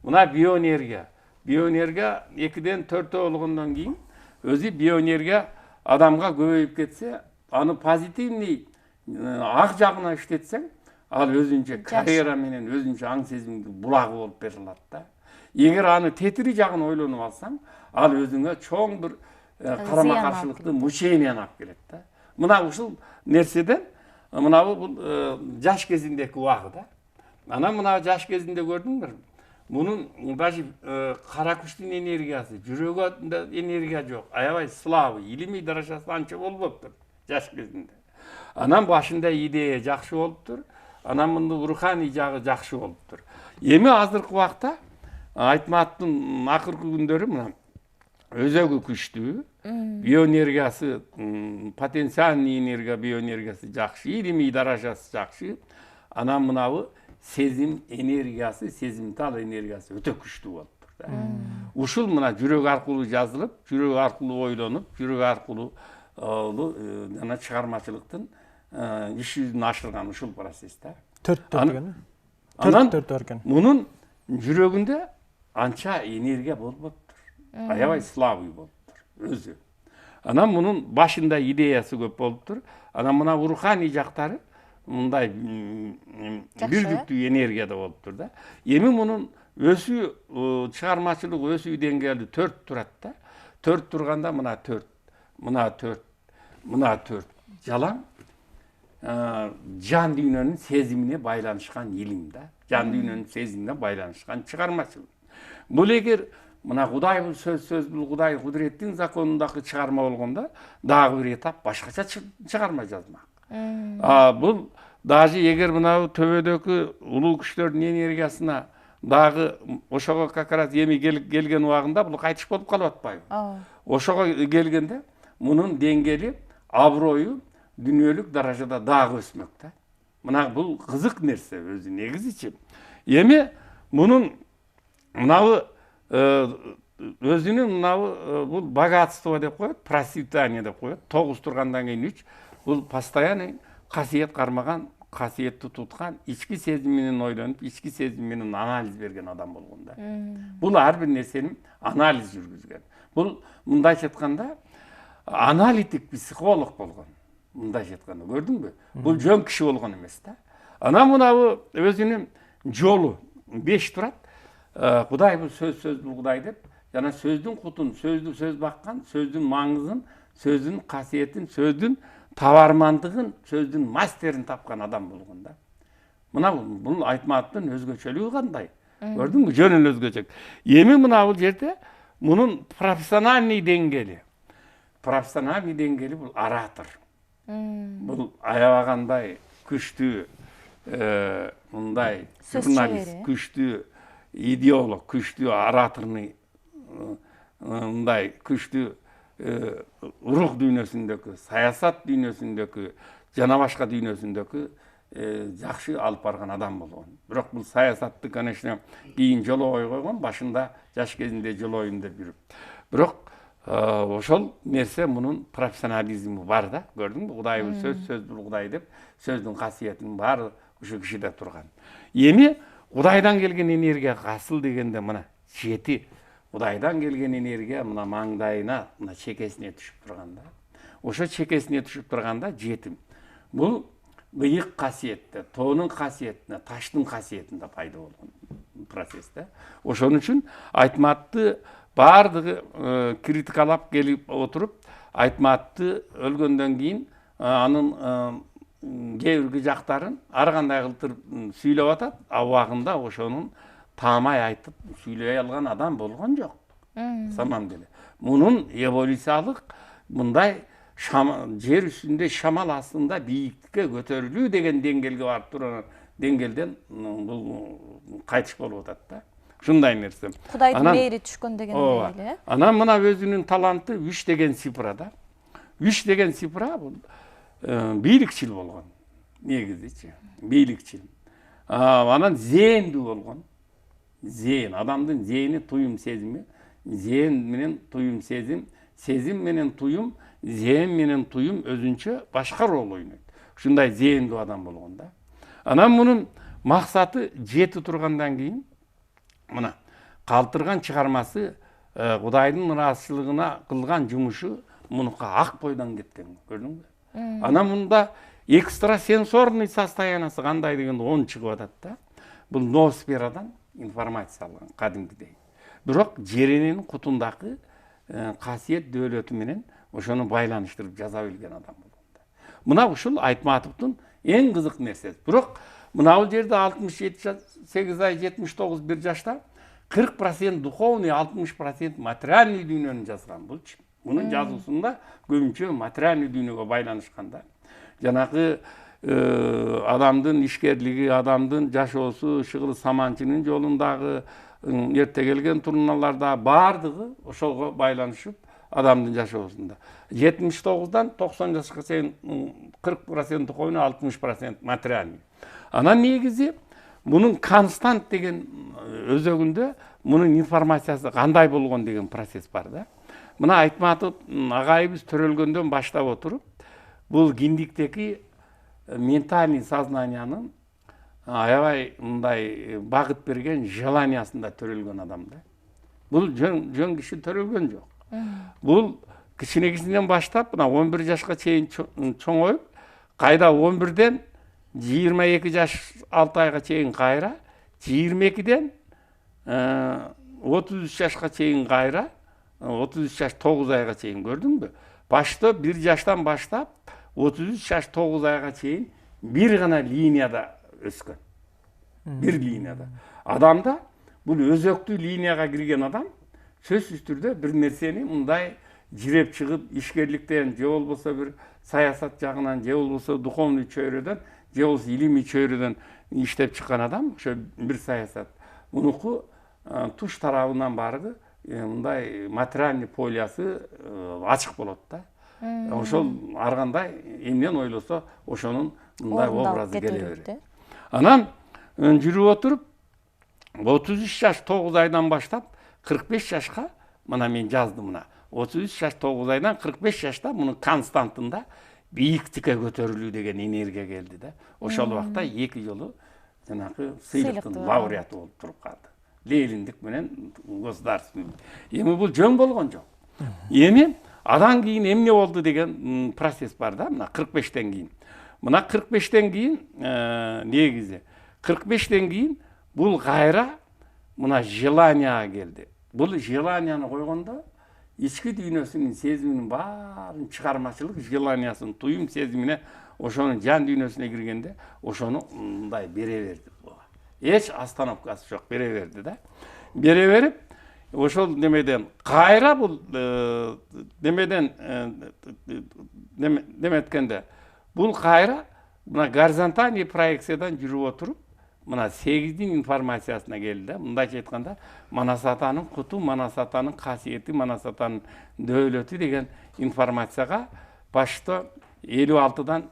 Speaker 3: Мына биоэнергия. Биоэнергия 2-ден 4 болгондон кийин өзү биоэнергия адамга көбөйүп кетсе, аны позитивный ак жагына иштетсең, ал өзүнчө карьера менен өзүнчө аң сезимдик булагы болуп бере алат да. Эгер аны тетири жагын ойлонуп алсаң, ал өзүңө чоң бир карама каршылыкты мученияны алып келет да. Мына ушул нерседен бул жаш кезиндеги убагы да. Анан мына жаш кезинде көрдүңбү? Мунун даже кара күчтүн энергиясы, жүрөгүндө энергия жок. Аябай слабый, илимий даражасы анча болбоптур жаш кезинде. Анан башында идея жакшы болуптур. Анан мунун руханий жагы жакшы болуптур. Эми азыркы убакта Айтматовдун акыркы күндөрү мына өзөгү күчтүү, биоэнергиясы, потенциальный энергия биоэнергиясы жакшы, илимий даражасы жакшы. Анан мынабы сезим энергиясы, сезимтал энергиясы өтө күчтүү болуптур да. Ушул мына жүрөк аркылуу жазылып, жүрөк аркылуу ойлонуп, жүрөк аркылуу жана чыгармачылыктын иш жүзүн ашырган ушул процесс да.
Speaker 1: 4 экен.
Speaker 3: Анан
Speaker 1: 4 экен.
Speaker 3: Мунун жүрөгүндө анча энергия болбоптур. Аябай слабый болуптур өзү. Анан мунун башында идеясы көп болуптур. Анан мына руханий жактары мындай бирдиктүү энергияда болуптур да. Эми мунун өсүү чыгармачылык өсүү деңгээли 4 турат да. 4 турганда мына 4, мына 4, мына 4 жалаң жан дүйнөнүн сезимине байланышкан илим да. Жан дүйнөнүн сезимине байланышкан чыгармачылык. Бул эгер мына Кудай бул сөз бул Кудай кудуреттин законундагы чыгарма болгондо дагы бир этап башкача чыгарма жазмак. Бул даже эгер мына төбөдөгү улуу күчтөрдүн энергиясына дагы ошого как раз эми келген убагында бул кайтыш болуп калып атпайбы? Ошого келгенде мунун деңгээли, аброю дүйнөлүк даражада дагы өсмөк да. Мына бул кызык нерсе өзү негизичи. Эми мунун мынабы өзүнүн мынабы бул богатство деп коет, процветание деп коет. 9 тургандан кийин 3 бул постоянный касиет кармаган касиетти туткан, ички сезим менен ойлонуп, ички сезим менен анализ берген адам болгон да. Бул ар бир нерсени анализ жүргүзгөн. Бул мындайча айтканда аналитик психолог болгон. Мындайча айтканда, көрдүңбү? Бул жөн киши болгон эмес да. Анан мынабу өзүнүн жолу 5 турат. Кудай бул сөз бул Кудай деп, жана сөздүн кутун, сөз баккан, сөздүн маңызын, сөздүн касиетин, сөздүн табармандыгын, сөздүн мастерин тапкан адам болгон да. Мына бул Айтматовдун өзгөчөлүгү кандай? Көрдүңбү? Жөнүн өзгөчө. Эми мына бул жерде мунун профессиональный деңгээли. Профессиональный деңгээли бул оратор. Бул аябагандай күчтүү мындай журналист, күчтүү идеолог, күчтүү ораторный мындай күчтүү рух дүйнөсүндөгү, саясат дүйнөсүндөгү, жана башка дүйнөсүндөгү жакшы алып барган адам болгон. Бирок бул саясатты, конечно, кийин жолой койгон, башында жаш кезинде жолоюн деп жүрүп. Бирок ошол нерсе мунун профессионализми бар да, көрдүңбү? Кудай бул сөз бул Кудай деп, сөздүн касиетин баары ушул кишиде турган. Эми Кудайдан келген энергия асыл дегенде мына жети. Кудайдан келген энергия мына маңдайына, мына чекесине түшүп турганда. Ошо чекесине түшүп турганда жетим. Бул быйык касиетте, тоонун касиетине, таштын касиетинде пайда болгон процесс да. Ошон үчүн Айтматовду бардыгы критикалап келип отуруп, Айтматовду өлгөндөн кийин анын кээ-бир жактарын ар кандай кылтыр сүйлөп атат, абагында ошонун таамай айтып сүйлөй алган адам болгон жок. Самам деле. Мунун эволюциялык мындай жер үстүндө шамал астында бийиктикке көтөрүлүү деген деңгээлге барып турган деңгээлден бул кайтыш болуп атат да. Ушундай нерсе.
Speaker 2: Кудайдын мээри түшкөн дегендей эле.
Speaker 3: Анан мына өзүнүн таланты үч деген цифра да. Үч деген цифра бул бийликчил болгон. Негизичи, бийликчил. Анан зээндүү болгон. Зээн, адамдын зээни, туюм сезими, зээн менен туюм сезим, сезим менен туюм, зээн менен туюм өзүнчө башка роль ойнойт. Ушундай зээндүү адам болгон да. Анан мунун максаты жети тургандан кийин мына калтырган чыгармасы Кудайдын ыраазычылыгына кылган жумушу мунука ак бойдон кеткен, көрдүңбү? Анан мында экстрасенсорный состояниясы кандай деген 10 чыгып атат да. Бул ноосферадан информация алган кадимгидей. Бирок жеренин кутундагы касиет дөөлөтү менен ошону байланыштырып жаза билген адам болгон да. Мына ушул Айтматовдун эң кызык нерсеси. Бирок мына бул жерде 68 ай 79 бир жашта 40% духовный, 60% материальный дүйнөнү жазган булчу. Мунун жазуусунда көбүнчө материальный дүйнөгө байланышкан да. Жанагы адамдын ишкерлиги, адамдын жашоосу, Шыгыл Саманчынын жолундагы эрте келген турналарда бардыгы ошого байланышып адамдын жашоосунда. 79-дан 90 жашка чейин 40% духовный, 60% материальный. Анан негизи мунун констант деген өзөгүндө мунун информациясы кандай болгон деген процесс бар да. Мына Айтматов агайыбыз төрөлгөндөн баштап отуруп, бул киндиктеги ментальный сознанияның аябай мындай багыт берген желаниясында төрөлгөн адам да. Бул жөн киши төрөлгөн жок. Бул кичинекисинен баштап мына 11 жашка чейин чоңоюп, кайда 11ден 22 жаш 6 айга чейин кайра, 22ден 33 жашка чейин кайра, 33 жаш 9 айга чейин, көрдүңбү? Башта 1 жаштан баштап 33 жаш 9 айга чейин бир гана линияда өскөн. Бир линияда. Адамда бул өзөктүү линияга кирген адам сөзсүз түрдө бир нерсени мындай жиреп чыгып, ишкерликтен, же болбосо бир саясат жагынан, же болбосо духовный чөйрөдөн, же болбосо илимий чөйрөдөн иштеп чыккан адам, ошо бир саясат. Мунуку туш тарабынан баргы мындай материальный полясы ачык болот да. Ошол ар кандай эмнен ойлосо ошонун мындай образы келе берет. Анан жүрүп отуруп 33 жаш 9 айдан баштап 45 жашка мына мен жаздым мына 33 жаш 9 айдан 45 жашта мунун константында бийиктикке көтөрүлүү деген энергия келди да. Ошол убакта 2 жолу жанагы сыйлыктын лауреаты болуп туруп калды. Лениндик менен государственный. Эми бул жөн болгон жок. Эми адан кийин эмне болду деген процесс бар да, мына 45-тен кийин. Мына 45-тен кийин негизи 45-тен кийин бул кайра мына желанияга келди. Бул желанияны койгондо ички дүйнөсүнүн сезиминин баарын чыгармачылык желаниясын туюм сезимине ошонун жан дүйнөсүнө киргенде ошону мындай бере берди. Эч остановкасы жок, бере берди да. Бере берип ошол немеден кайра бул немеден неметкенде бул кайра мына горизонтальный проекциядан жүрүп отуруп мына 8-дин информациясына келди да. Мындайча айтканда Манас атанын куту, Манас атанын касиети, Манас атанын дөөлөтү деген информацияга башта 56-дан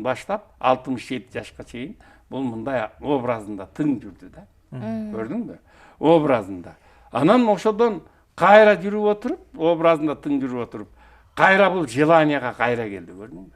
Speaker 3: баштап 67 жашка чейин бул мындай образында тың жүрдү да. Көрдүңбү? Образында. Анан ошодон кайра жүрүп отуруп, образында тың жүрүп отуруп, кайра бул желанияга кайра келди, көрдүңбү?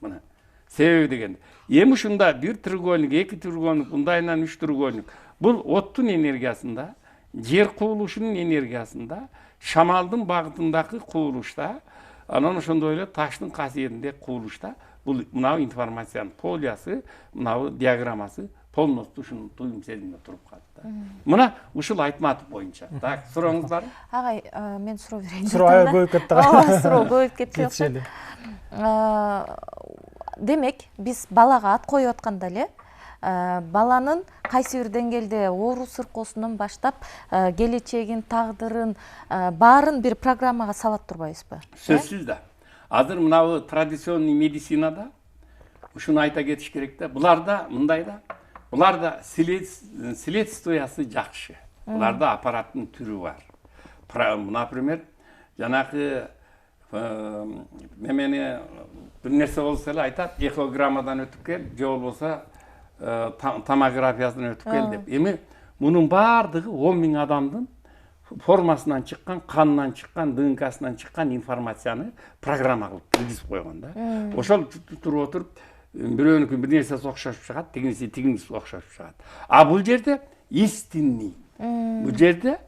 Speaker 3: Мына себеби дегенде. Эми ушунда 1 треугольник, 2 треугольник, мындайынан 3 треугольник. Бул оттун энергиясында, жер кубулушунун энергиясында, шамалдын багытындагы кубулушта, анан ошондой эле таштын касиетинде кубулушта бул мына информациянын полиясы, мына диаграммасы полностью ушунун туюм сезимине туруп калды. Мына ушул Айтматов боюнча. Так, сурооңуз бар?
Speaker 2: Агай, мен суроо берейин.
Speaker 1: Суроо көбөйүп кетти.
Speaker 2: Суроо көбөйүп кетти. Демек, биз балага ат коюп атканда эле баланын кайсы бир деңгээлде оору сыркоосунан баштап келечегин, тагдырын баарын бир программага салат турбайбызбы?
Speaker 3: Сөзсүз да. Азыр мынабы традиционный медицинада ушуну айта кетиш керек да. Буларда мындай да. Буларда следствиясы жакшы. Буларда аппараттын түрү бар. Например, жанагы немени бир нерсе болсо эле айтат, эхограммадан өтүп кел, же болбосо томографиядан өтүп кел деп. Эми мунун баардыгы 10 000 адамдын формасынан чыккан, канынан чыккан, ДНКсынан чыккан информацияны программа кылып киргизип койгон да. Ошол туруп отуруп, бирөөнүкү бир нерсеси окшошуп чыгат, тигинisi окшошуп чыгат. А бул жерде истинный. Бул жерде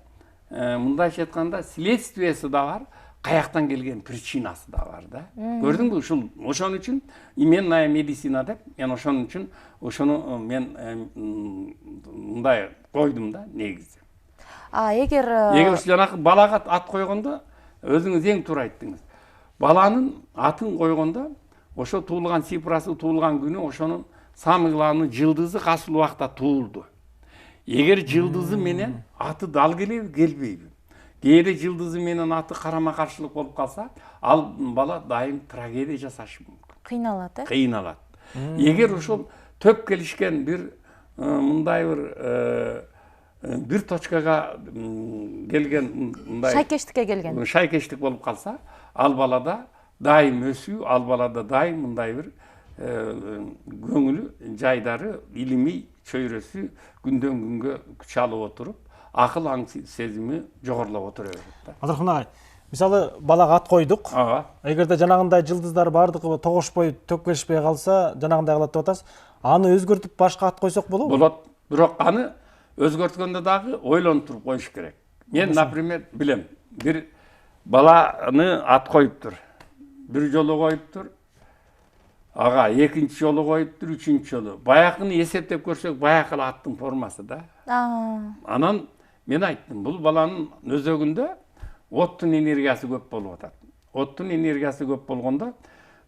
Speaker 3: мындайча айтканда следствиясы да бар, каяктан келген причинасы да бар да. Көрдүңбү? Ошон үчүн мен медицина деп, мен ошон үчүн ошону мен мындай койдум да негизи. Эгер жанагы балага ат койгондо өзүңүз эң туура айттыңыз. Баланын атын койгондо ошо туулган цифрасы, туулган күнү, ошонун самый главный жылдызы кайсыл убакта туулду. Эгер жылдызы менен аты дал келеби, келбейби? Кээде жылдызы менен аты карама каршылык болуп калса, ал бала дайым трагедия жасашы мүмкүн.
Speaker 2: Кыйналат,
Speaker 3: Кыйналат. Эгер ошол төп келишкен бир мындай бир точкага келген мындай шайкештик болуп калса, ал балада дайым өсүү, ал балада дайым мындай бир көңүлү жайдары, илимий чөйрөсү күндөн күнгө күч алып отуруп, акыл аң сезими жогорулап отура берет да.
Speaker 1: Абдрахман агай, мисалы балага ат койдук. Эгерде жанагындай жылдыздар бардыгы тогошпой, төп келишпей калса, жанагындай кылат деп атасыз. Аны өзгөртүп башка ат койсок болобу?
Speaker 3: Болот. Бирок аны өзгөрткөндө дагы ойлонуп туруп коюш керек. Мен, например, билем, бир баланы ат коюптур. Бир жолу коюптур. Ага, экинчи жолу коюптур, үчүнчү жолу. Баягыны эсептеп көрсөк, баягы аттын формасы да. Анан мен айттым, бул баланын өзөгүндө оттун энергиясы көп болуп атат. Оттун энергиясы көп болгондо,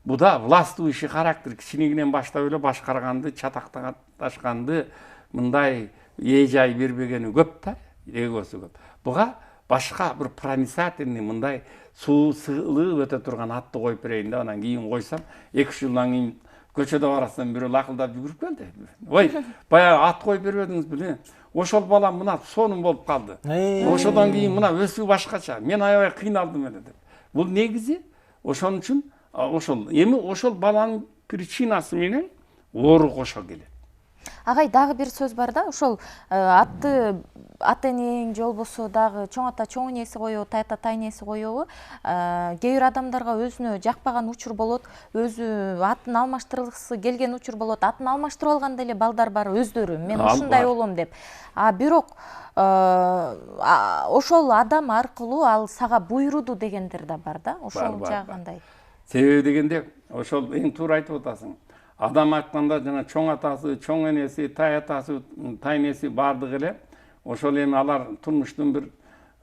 Speaker 3: буда властвующий характер, кичинегинен баштап эле башкарганды, чатакташканды, мындай жай бербегени көп да, эгосу көп. Буга башка бир проницательный мындай сылып өтө турган атты коюп берейин да, анан кийин койсам, 2 жылдан кийин көчөдө барасам бирөө лакылдап жүгүрүп келди. Ой, баягы ат коюп бербедиңиз беле? Ошол бала мына сонун болуп калды. Ошодон кийин мына өсүү башкача. Мен аябай кыйналдым эле деп. Бул негизи ошон үчүн ошол эми ошол баланын причинасы менен оору кошо келет.
Speaker 2: Агай, дагы бир сөз бар да, ошол атты ата энең же болбосо дагы чоң ата чоң энеси коебу, тайата тайнеси коебу. Кээ бир адамдарга өзүнө жакпаган учур болот, өзү атын алмаштыргысы келген учур болот. Атын алмаштырып алган деле балдар бар өздөрү. Мен ушундай болом деп. Бирок ошол адам аркылуу ал сага буйруду дегендер да бар да. Ошол жагы кандай?
Speaker 3: Себеби дегенде ошол эң туура айтып атасың. Адам айтканда жана чоң атасы, чоң энеси, тай атасы, тайнеси бардыгы эле ошол эми алар турмуштун бир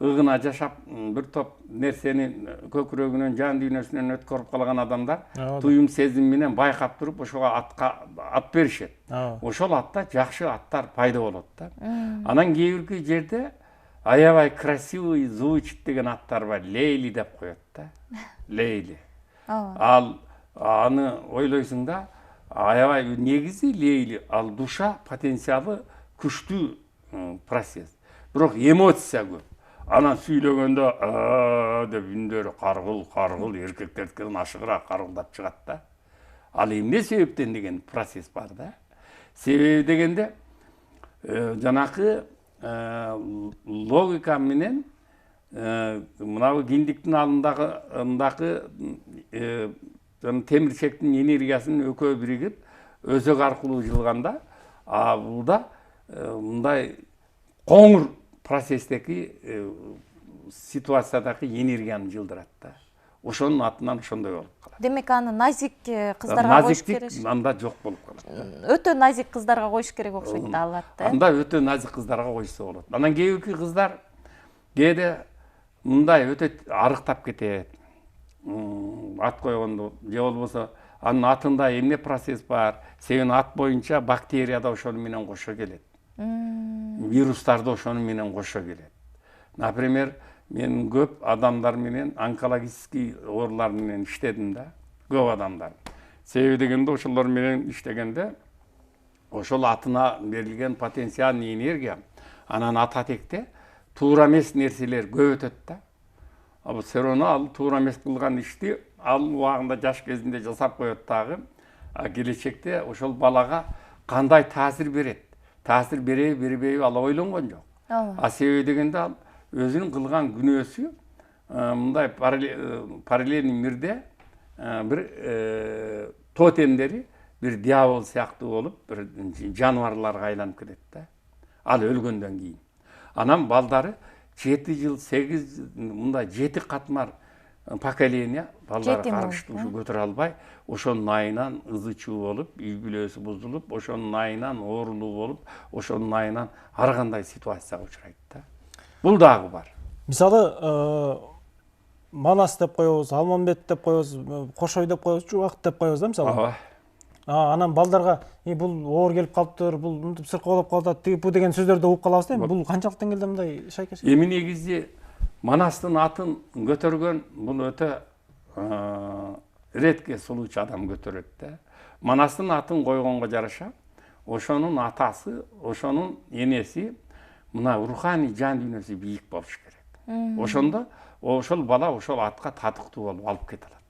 Speaker 3: ыгына жашап, бир топ нерсени көкүрөгүнөн, жан дүйнөсүнөн өткөрүп калган адамдар туюм сезим менен байкап туруп ошого ат беришет. Ошол атта жакшы аттар пайда болот да. Анан кээ бирки жерде аябай красивый звучит деген аттар бар, Лейли деп коет да. Лейли. Ал аны ойлойсуң да, аябай негизи Лейли ал душа потенциалы күчтүү процесс. Бирок эмоция көп. Анан сүйлөгөндө деп үндөрү каргыл эркектердикинен ашыгыраак каргылдап чыгат да. Ал эмне себептен деген процесс бар да. Себеби дегенде жанакы логика менен мынау киндиктин алдындагы темирчектин энергиясын экөө биригип өзөк аркылуу жылганда, булда мындай коңур процесстеги ситуациядагы энергияны жылдырат да. Ошонун атынан ошондой болуп калат.
Speaker 2: Демек аны назик кыздарга коюш керек.
Speaker 3: Назиктик анда жок болуп калат.
Speaker 2: Өтө назик кыздарга коюш керек окшойт да ал атты.
Speaker 3: Анда өтө назик кыздарга коюшса болот. Анан кээ бирки кыздар кээде мындай өтө арыктап кетет. Ат койгондо же болбосо анын атында эмне процесс бар, себеби ат боюнча бактерия да ошону менен кошо келет. Вирустар да ошону менен кошо келет. Например, мен көп адамдар менен онкологический оорулар менен иштедим да, көп адамдар. Себеби дегенде ошолор менен иштегенде ошол атына берилген потенциальный энергия анан ата текте туура эмес нерселер көп өтөт да. Все равно ал туура эмес кылган ишти ал убагында жаш кезинде жасап коет дагы, келечекте ошол балага кандай таасир берет? Таасир береби бербейби ал ойлонгон жок. Себеби дегенде ал өзүнүн кылган күнөөсү мындай параллельный мирде бир тотемдери бир дьявол сыяктуу болуп, бир жаныбарларга айланып кетет да. Ал өлгөндөн кийин. Анан балдары 7 жыл, 8 мындай 7 катмар поколение балдары каргыштуу көтөрө албай, ошонун айынан ызы чуу болуп, үй бүлөсү бузулуп, ошонун айынан оорулуу болуп, ошонун айынан ар кандай ситуацияга учурайт да. Бул дагы бар.
Speaker 1: Мисалы, Манас деп коебуз, Алмамбет деп коебуз, Кошой деп коебуз, Жубак деп коебуз да мисалы. Анан балдарга бул оор келип калыптыр, бул мынтип сыркоолоп калат, бу деген сөздөрдү угуп калабыз да. Бул канчалык деңгээлде мындай шайкеш?
Speaker 3: Эми негизи Манастын атын көтөргөн бул өтө редкий случай адам көтөрөт да. Манастын атын койгонго жараша ошонун атасы, ошонун энеси мына руханий жан дүйнөсү бийик болуш керек. Ошондо ошол бала ошол атка татыктуу болуп алып кете алат.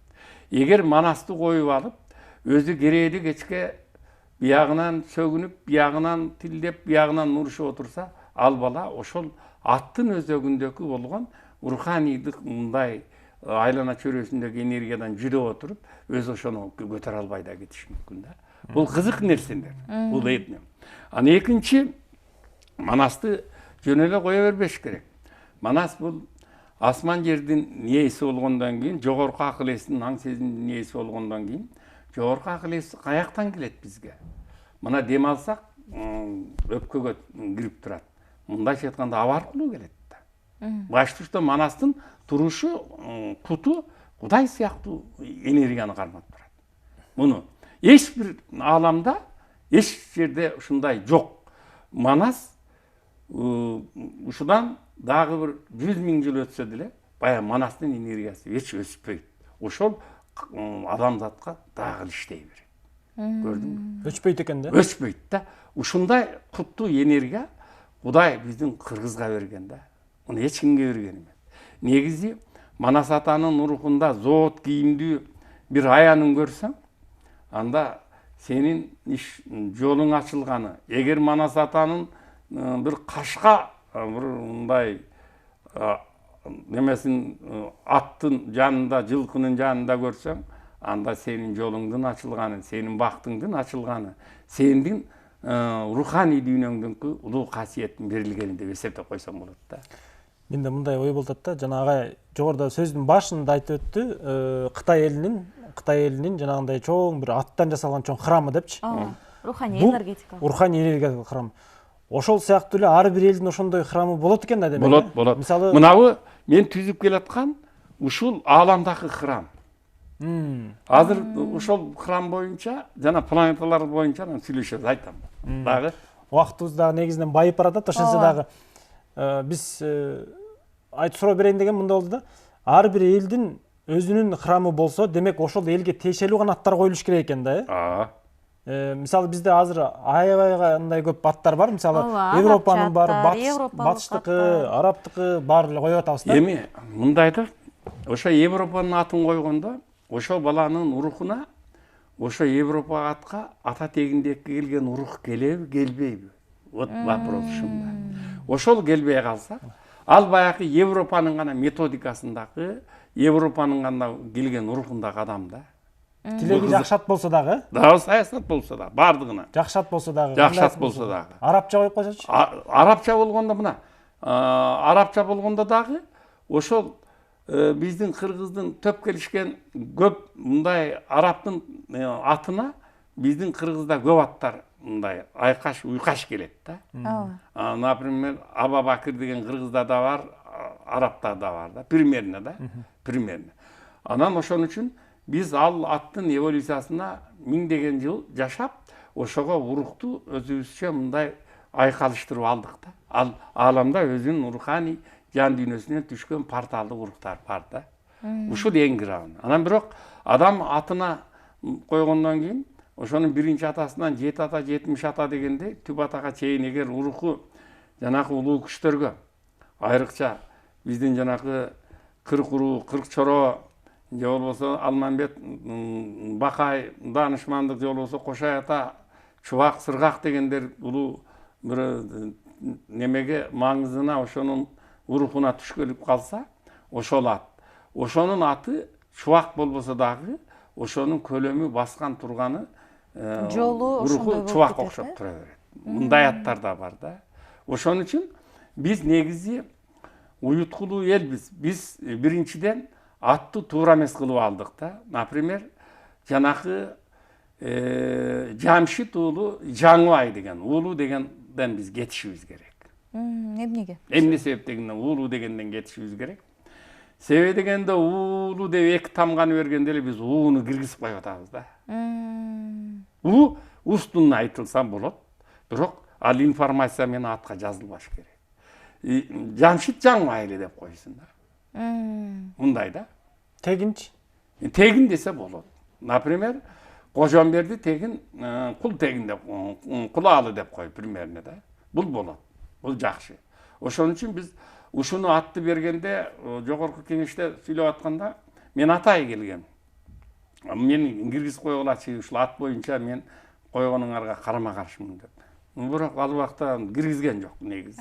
Speaker 3: Эгер Манасты коюп алып, өзү керээли кечке биягынан сөгүнүп, биягынан тилдеп, биягынан урушуп отурса, ал бала ошол аттын өзөгүндөгү болгон руханийлык мындай айлана чөйрөсүндөгү энергиядан жүдөп отуруп, өзү ошону көтөрө албай да кетиши мүмкүн да. Бул кызык нерселер. Бул эми. Анан экинчи, Манасты жөн эле кое бербеш керек. Манас бул асман жердин ээси болгондон кийин, жогорку акыл эстин, аң сезимдин ээси болгондон кийин, жогорку акыл эси каяктан келет бизге? Мына дем алсак, өпкөгө кирип турат. Мындайча айтканда аба аркылуу келет да. Баштышта Манастын турушу, куту Кудай сыяктуу энергияны кармап турат. Муну эч бир ааламда, эч жерде ушундай жок. Манас ушудан дагы бир 100 000 жыл өтсө деле, баягы Манастын энергиясы эч өспөйт. Ошол адамзатка дагы иштей берет. Көрдүңбү?
Speaker 1: Өчпөйт экен да?
Speaker 3: Өчпөйт да. Ушундай куттуу энергия Кудай биздин кыргызга берген да. Муну эч кимге берген эмес. Негизи Манас атанын урухунда зоот кийимдүү бир аянын көрсөң, анда senin iş жолуң ачылганы. Эгер Манас атанын bir Кашка bir мындай немесин аттын жанында, жылкынын жанында көрсөң, анда senin жолуңдун ачылганы, senin бактыңдын ачылганы, сендин руханий дүйнөңдүнкү улуу касиеттин берилгени деп эсептеп койсоң болот да.
Speaker 1: Менде мындай ой болот да, жана агай жогоруда сөздүн башында айтып өттү, Кытай элинин жанагындай чоң бир аттан жасалган чоң храмы депчи.
Speaker 2: Руханий энергетикалык.
Speaker 1: Руханий энергетикалык храм. Ошол сыяктуу эле ар бир элдин ошондой храмы болот экен да демек.
Speaker 3: Болот.
Speaker 1: Мисалы,
Speaker 3: мынабы мен түзүп келаткан ушул ааламдагы храм. Азыр ошол храм боюнча жана планеталар боюнча сүйлөшөбүз, айтам. Дагы
Speaker 1: убактыбыз дагы негизинен байып баратат, ошентсе дагы биз айтып суроо берейин деген мындай болду да. Ар бир элдин өзүнүн храмы болсо, демек ошол элге тиешелүү гана аттар коюлуш керек экен да. Мисалы бизде азыр аябай андай көп аттар бар, мисалы Европанын бар, батыштыкы, арабтыкы баары эле коюп атабыз да.
Speaker 3: Эми мындай да, ошо Европанын атын койгондо, ошол баланын урухуна, ошо Европа атка ата тегиндеки келген урух келеби, келбейби? Вот вопрос ушунда. Ошол келбей калса, ал баягы Европанын гана методикасындагы, Европанын гана келген урухундагы адам да.
Speaker 1: Тилеги жакшат болсо дагы,
Speaker 3: саясат болсо да, бардыгына.
Speaker 1: жакшат болсо дагы, арабча коюп койсочу.
Speaker 3: Арабча болгондо мына, арабча болгондо дагы ошол биздин кыргыздын төп келишкен көп мындай арабтын атына биздин кыргызда көп аттар мындай айкаш, уйкаш келет да. Например, Аба Бакыр деген кыргызда да бар, арабта да бар да, примерно да, примерно. Анан ошон үчүн биз ал аттын эволюциясына 1000 жыл жашап, ошого урукту өзүбүзчө мындай айкалыштырып алдык да. Ал ааламда өзүнүн руханий жан дүйнөсүнөн түшкөн порталдык уруктар бар да. Ушул эң гравный. Анан бирок адам атына койгондон кийин ошонун биринчи атасынан 7 ата, 70 ата дегенде түп атага чейин эгер уруху жанагы улуу күчтөргө, айрыкча биздин жанагы 40 уруу, 40 чоро, же болбосо Алмамбет, Бакай, Данышмандык, же болбосо Кошай ата, Чубак, Сыргак дегендер улуу бир немеге маңызына ошонун урухуна түшкөлүп калса, ошол ат. Ошонун аты Чубак болбосо дагы, ошонун көлөмү баскан турганы
Speaker 2: жолу
Speaker 3: уруху Чубак окшоп тура берет. Мындай аттар да бар да. Ошон үчүн биз негизи уюткулуу элбиз. Биз биринчиден атты туура эмес кылып алдык да. Например, жанакы Жамшит уулу Жаңыбай деген уулу дегенден биз кетишибиз керек.
Speaker 2: Эмнеге?
Speaker 3: Эмне себептен уулу дегенден кетишибиз керек? Себеби дегенде уулу деп эки тамганы бергенде эле биз ууну киргизип коюп атабыз да. Уу устун айтылса болот, бирок ал информация менен атка жазылбаш керек. Жамшит Жаңыбай эле деп койсун да. Мындай да.
Speaker 1: Тегинчи?
Speaker 3: Тегин десе болот. Например, Кожомберди тегин кул тегин деп, кулаалы деп кой, примерно да. Бул болот. Бул жакшы. Ошон үчүн биз ушуну атты бергенде, жогорку кеңеште сүйлөп атканда, мен атай келгем. Мен киргизип койгулачы, ушул ат боюнча мен койгонуңарга карама каршымын деп. Бирок ал убакта киргизген жок негизи.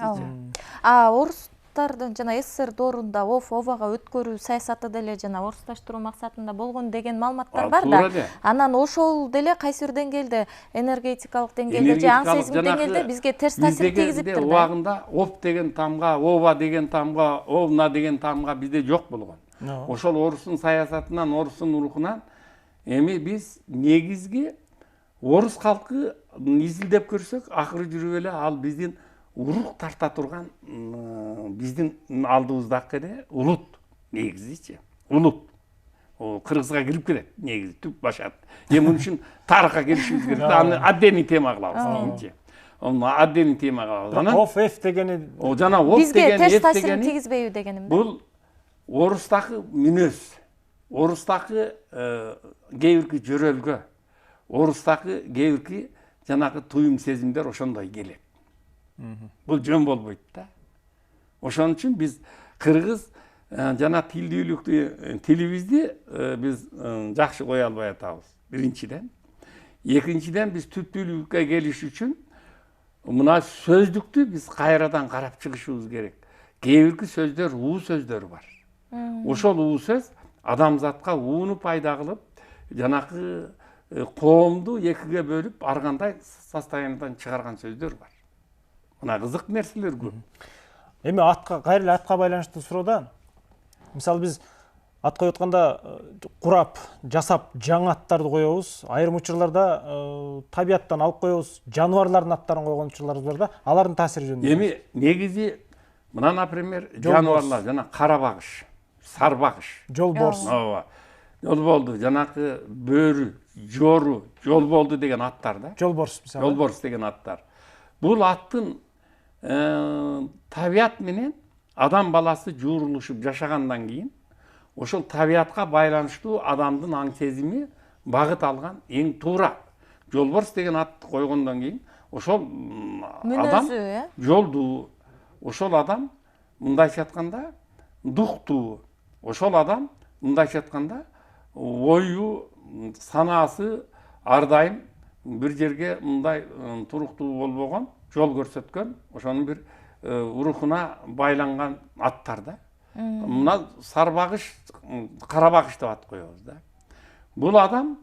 Speaker 2: Орустардын жана СССР доорунда ОВАга өткөрүү саясаты деле жана орусташтыруу максатында болгон деген маалыматтар бар да. Анан ошол деле кайсы бир деңгээлде энергетикалык деңгээлде же аң сезим деңгээлде бизге терс таасир тийгизиптир да.
Speaker 3: Убагында ОВ деген тамга, ОВА деген тамга, ОВНА деген тамга бизде жок болгон. Ошол орустун саясатынан, орустун урухунан эми биз негизги орус калкы изилдеп көрсөк, акыры жүрүп эле ал биздин урук тарта турган биздин алдыбыздагы эле улут негизичи. Улут. Кыргызга кирип келет негизи түп башат. Эми мун үчүн тарыхка келишибиз керек. Аны отдельный тема кылабыз кийинчи. Отдельный тема кылабыз. Анан
Speaker 1: ОФ дегени
Speaker 3: жана ОФ
Speaker 2: бизге
Speaker 3: деген
Speaker 2: терс таасирин тийгизбейби дегеним да.
Speaker 3: Бул орустагы мүнөз, орустагы кээ бирки жөрөлгө, орустагы кээ бирки жанагы туюм сезимдер ошондой келет. Бул жөн болбойт да. Ошон үчүн биз кыргыз жана тилдүүлүктү, тилибизди биз жакшы кое албай атабыз. Биринчиден. Екіншіден біз түптүүлүккө келиш үчүн мына сөздүктү биз кайрадан карап чыгышыбыз керек. Кээ бирки сөздөр уу сөздөр бар. Ошол уу сөз адамзатка ууну пайда кылып, жанакы коомду экиге бөлүп, ар кандай состояниядан чыгарган сөздөр бар. Мына кызык нерселер көп.
Speaker 1: Эми атка, кайра эле атка байланыштуу суроо. Мисалы биз ат коюп атканда курап, жасап жаңы аттарды коебуз. Айрым учурларда табияттан алып коебуз, жаныбарлардын аттарын койгон учурларыбыз бар да. Алардын таасири жөнүндө.
Speaker 3: Эми негизи мына, например, жаныбарлар жана карабагыш, сарбагыш,
Speaker 1: Жолборс.
Speaker 3: ооба. Жолболду, жанакы бөрү, жору, жолболду деген аттар да.
Speaker 1: Жолборс мисалы.
Speaker 3: Жолборс деген аттар. Бул аттын табият менен адам баласы жуурулушуп жашагандан кийин ошол табиятка байланыштуу адамдын аң сезими багыт алган эң туура. Жолборс деген атты койгондон кийин ошол адам жолдуу, ошол адам мындайча айтканда дуктуу, ошол адам мындайча айтканда ою, санаасы ар дайым бир жерге мындай туруктуу болбогон, жол көрсөткөн, ошонун бир рухуна байланган аттар да. Мына сарбагыш, карабагыш деп ат коебуз да. Бул адам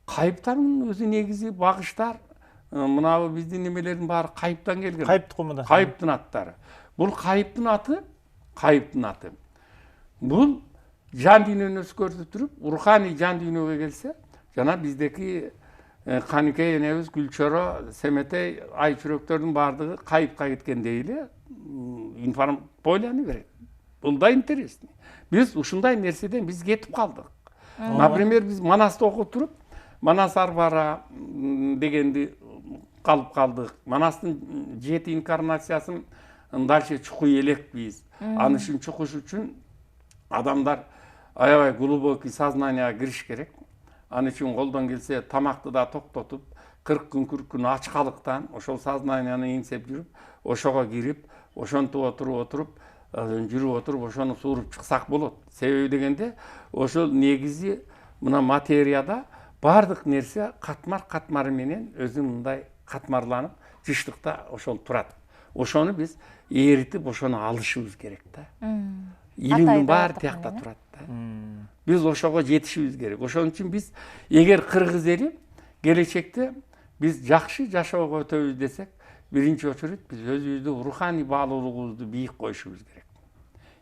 Speaker 3: кайыптан өзү негизи багыштар, мына биздин немелердин баары кайыптан келген.
Speaker 1: Кайып тукумунда.
Speaker 3: Кайыптын аттары. Бул кайыптын аты. Бул жан дүйнөнү өскөртүп туруп, руханий жан дүйнөгө келсе, жана биздеки Каникей энебиз, Гүлчөрө, Семетей, ай чүрөктөрдүн баардыгы кайыпка кеткендей эле информацияны берет. Бул да интересный. Биз ушундай нерседен биз кетип калдык. Например, биз Манасты окуп туруп, Манас Арбара дегенди калып калдык. Манастын 7 инкарнациясын дальше чукуй элек биз. Аны үчүн чукуш үчүн адамдар аябай глубокий сознанияга кириш керек. Аны үчүн колдон келсе тамакты да токтотуп, 40 күн ачкалыктан ошол сознанияны эңсеп жүрүп, ошого кирип, ошентип отуруп, жүрүп отуруп, ошону сууруп чыксак болот. Себеби дегенде, ошол негизи мына материяда бардык нерсе катмар менен өзү мындай катмарланып, жыштыкта ошол турат. Ошону биз ээритип, ошону алышыбыз керек да. Илимдин баары тиякта турат да. Биз ошого жетишибиз керек. Ошон үчүн биз эгер кыргыз эли келечекте биз жакшы жашоого өтөбүз десек, биринчи очередь биз өзүбүздүн руханий баалуулугубузду бийик коюшубуз керек.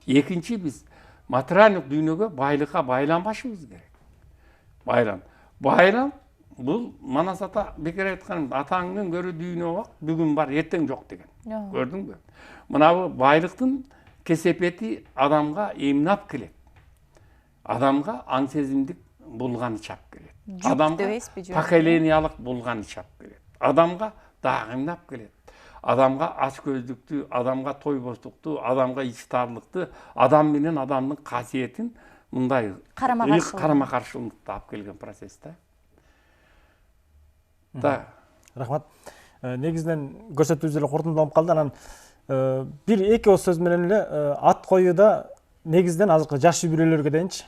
Speaker 3: Экинчи, биз материалдык дүйнөгө, байлыкка байланбашыбыз керек. Байлан бул Манас ата бекер айткан, атаңдын көрү дүйнө бак, бүгүн бар, эртең жок деген. Көрдүңбү? Мына бул байлыктын кесепети адамга эмнап келет. Адамга аң сезимдик булганы чап келет. Адамга поколениялык булганы чап келет. Адамга дагы эмнап келет. Адамга ач көздүктү, адамга тойбоздукту, адамга ичтарлыкты, адам менен адамдын касиетин мындай карама каршылыкты алып келген процесс да. Да.
Speaker 1: Рахмат. Негизинен көрсөтүүбүз эле корутундалып калды. Анан бир эки ооз сөз менен эле ат коюуда негизинен азыркы жаш үйбүрөлөргө дейинчи.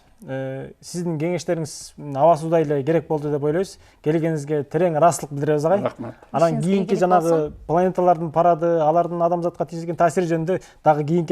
Speaker 1: Сиздин кеңештериңиз абасуудай эле керек болду деп ойлойбуз. Келгениңизге терең ыраазычылык билдиребиз агай.
Speaker 3: Рахмат.
Speaker 1: Анан кийинки жанагы планеталардын парады, алардын адамзатка тийгизген таасири жөнүндө дагы кийинки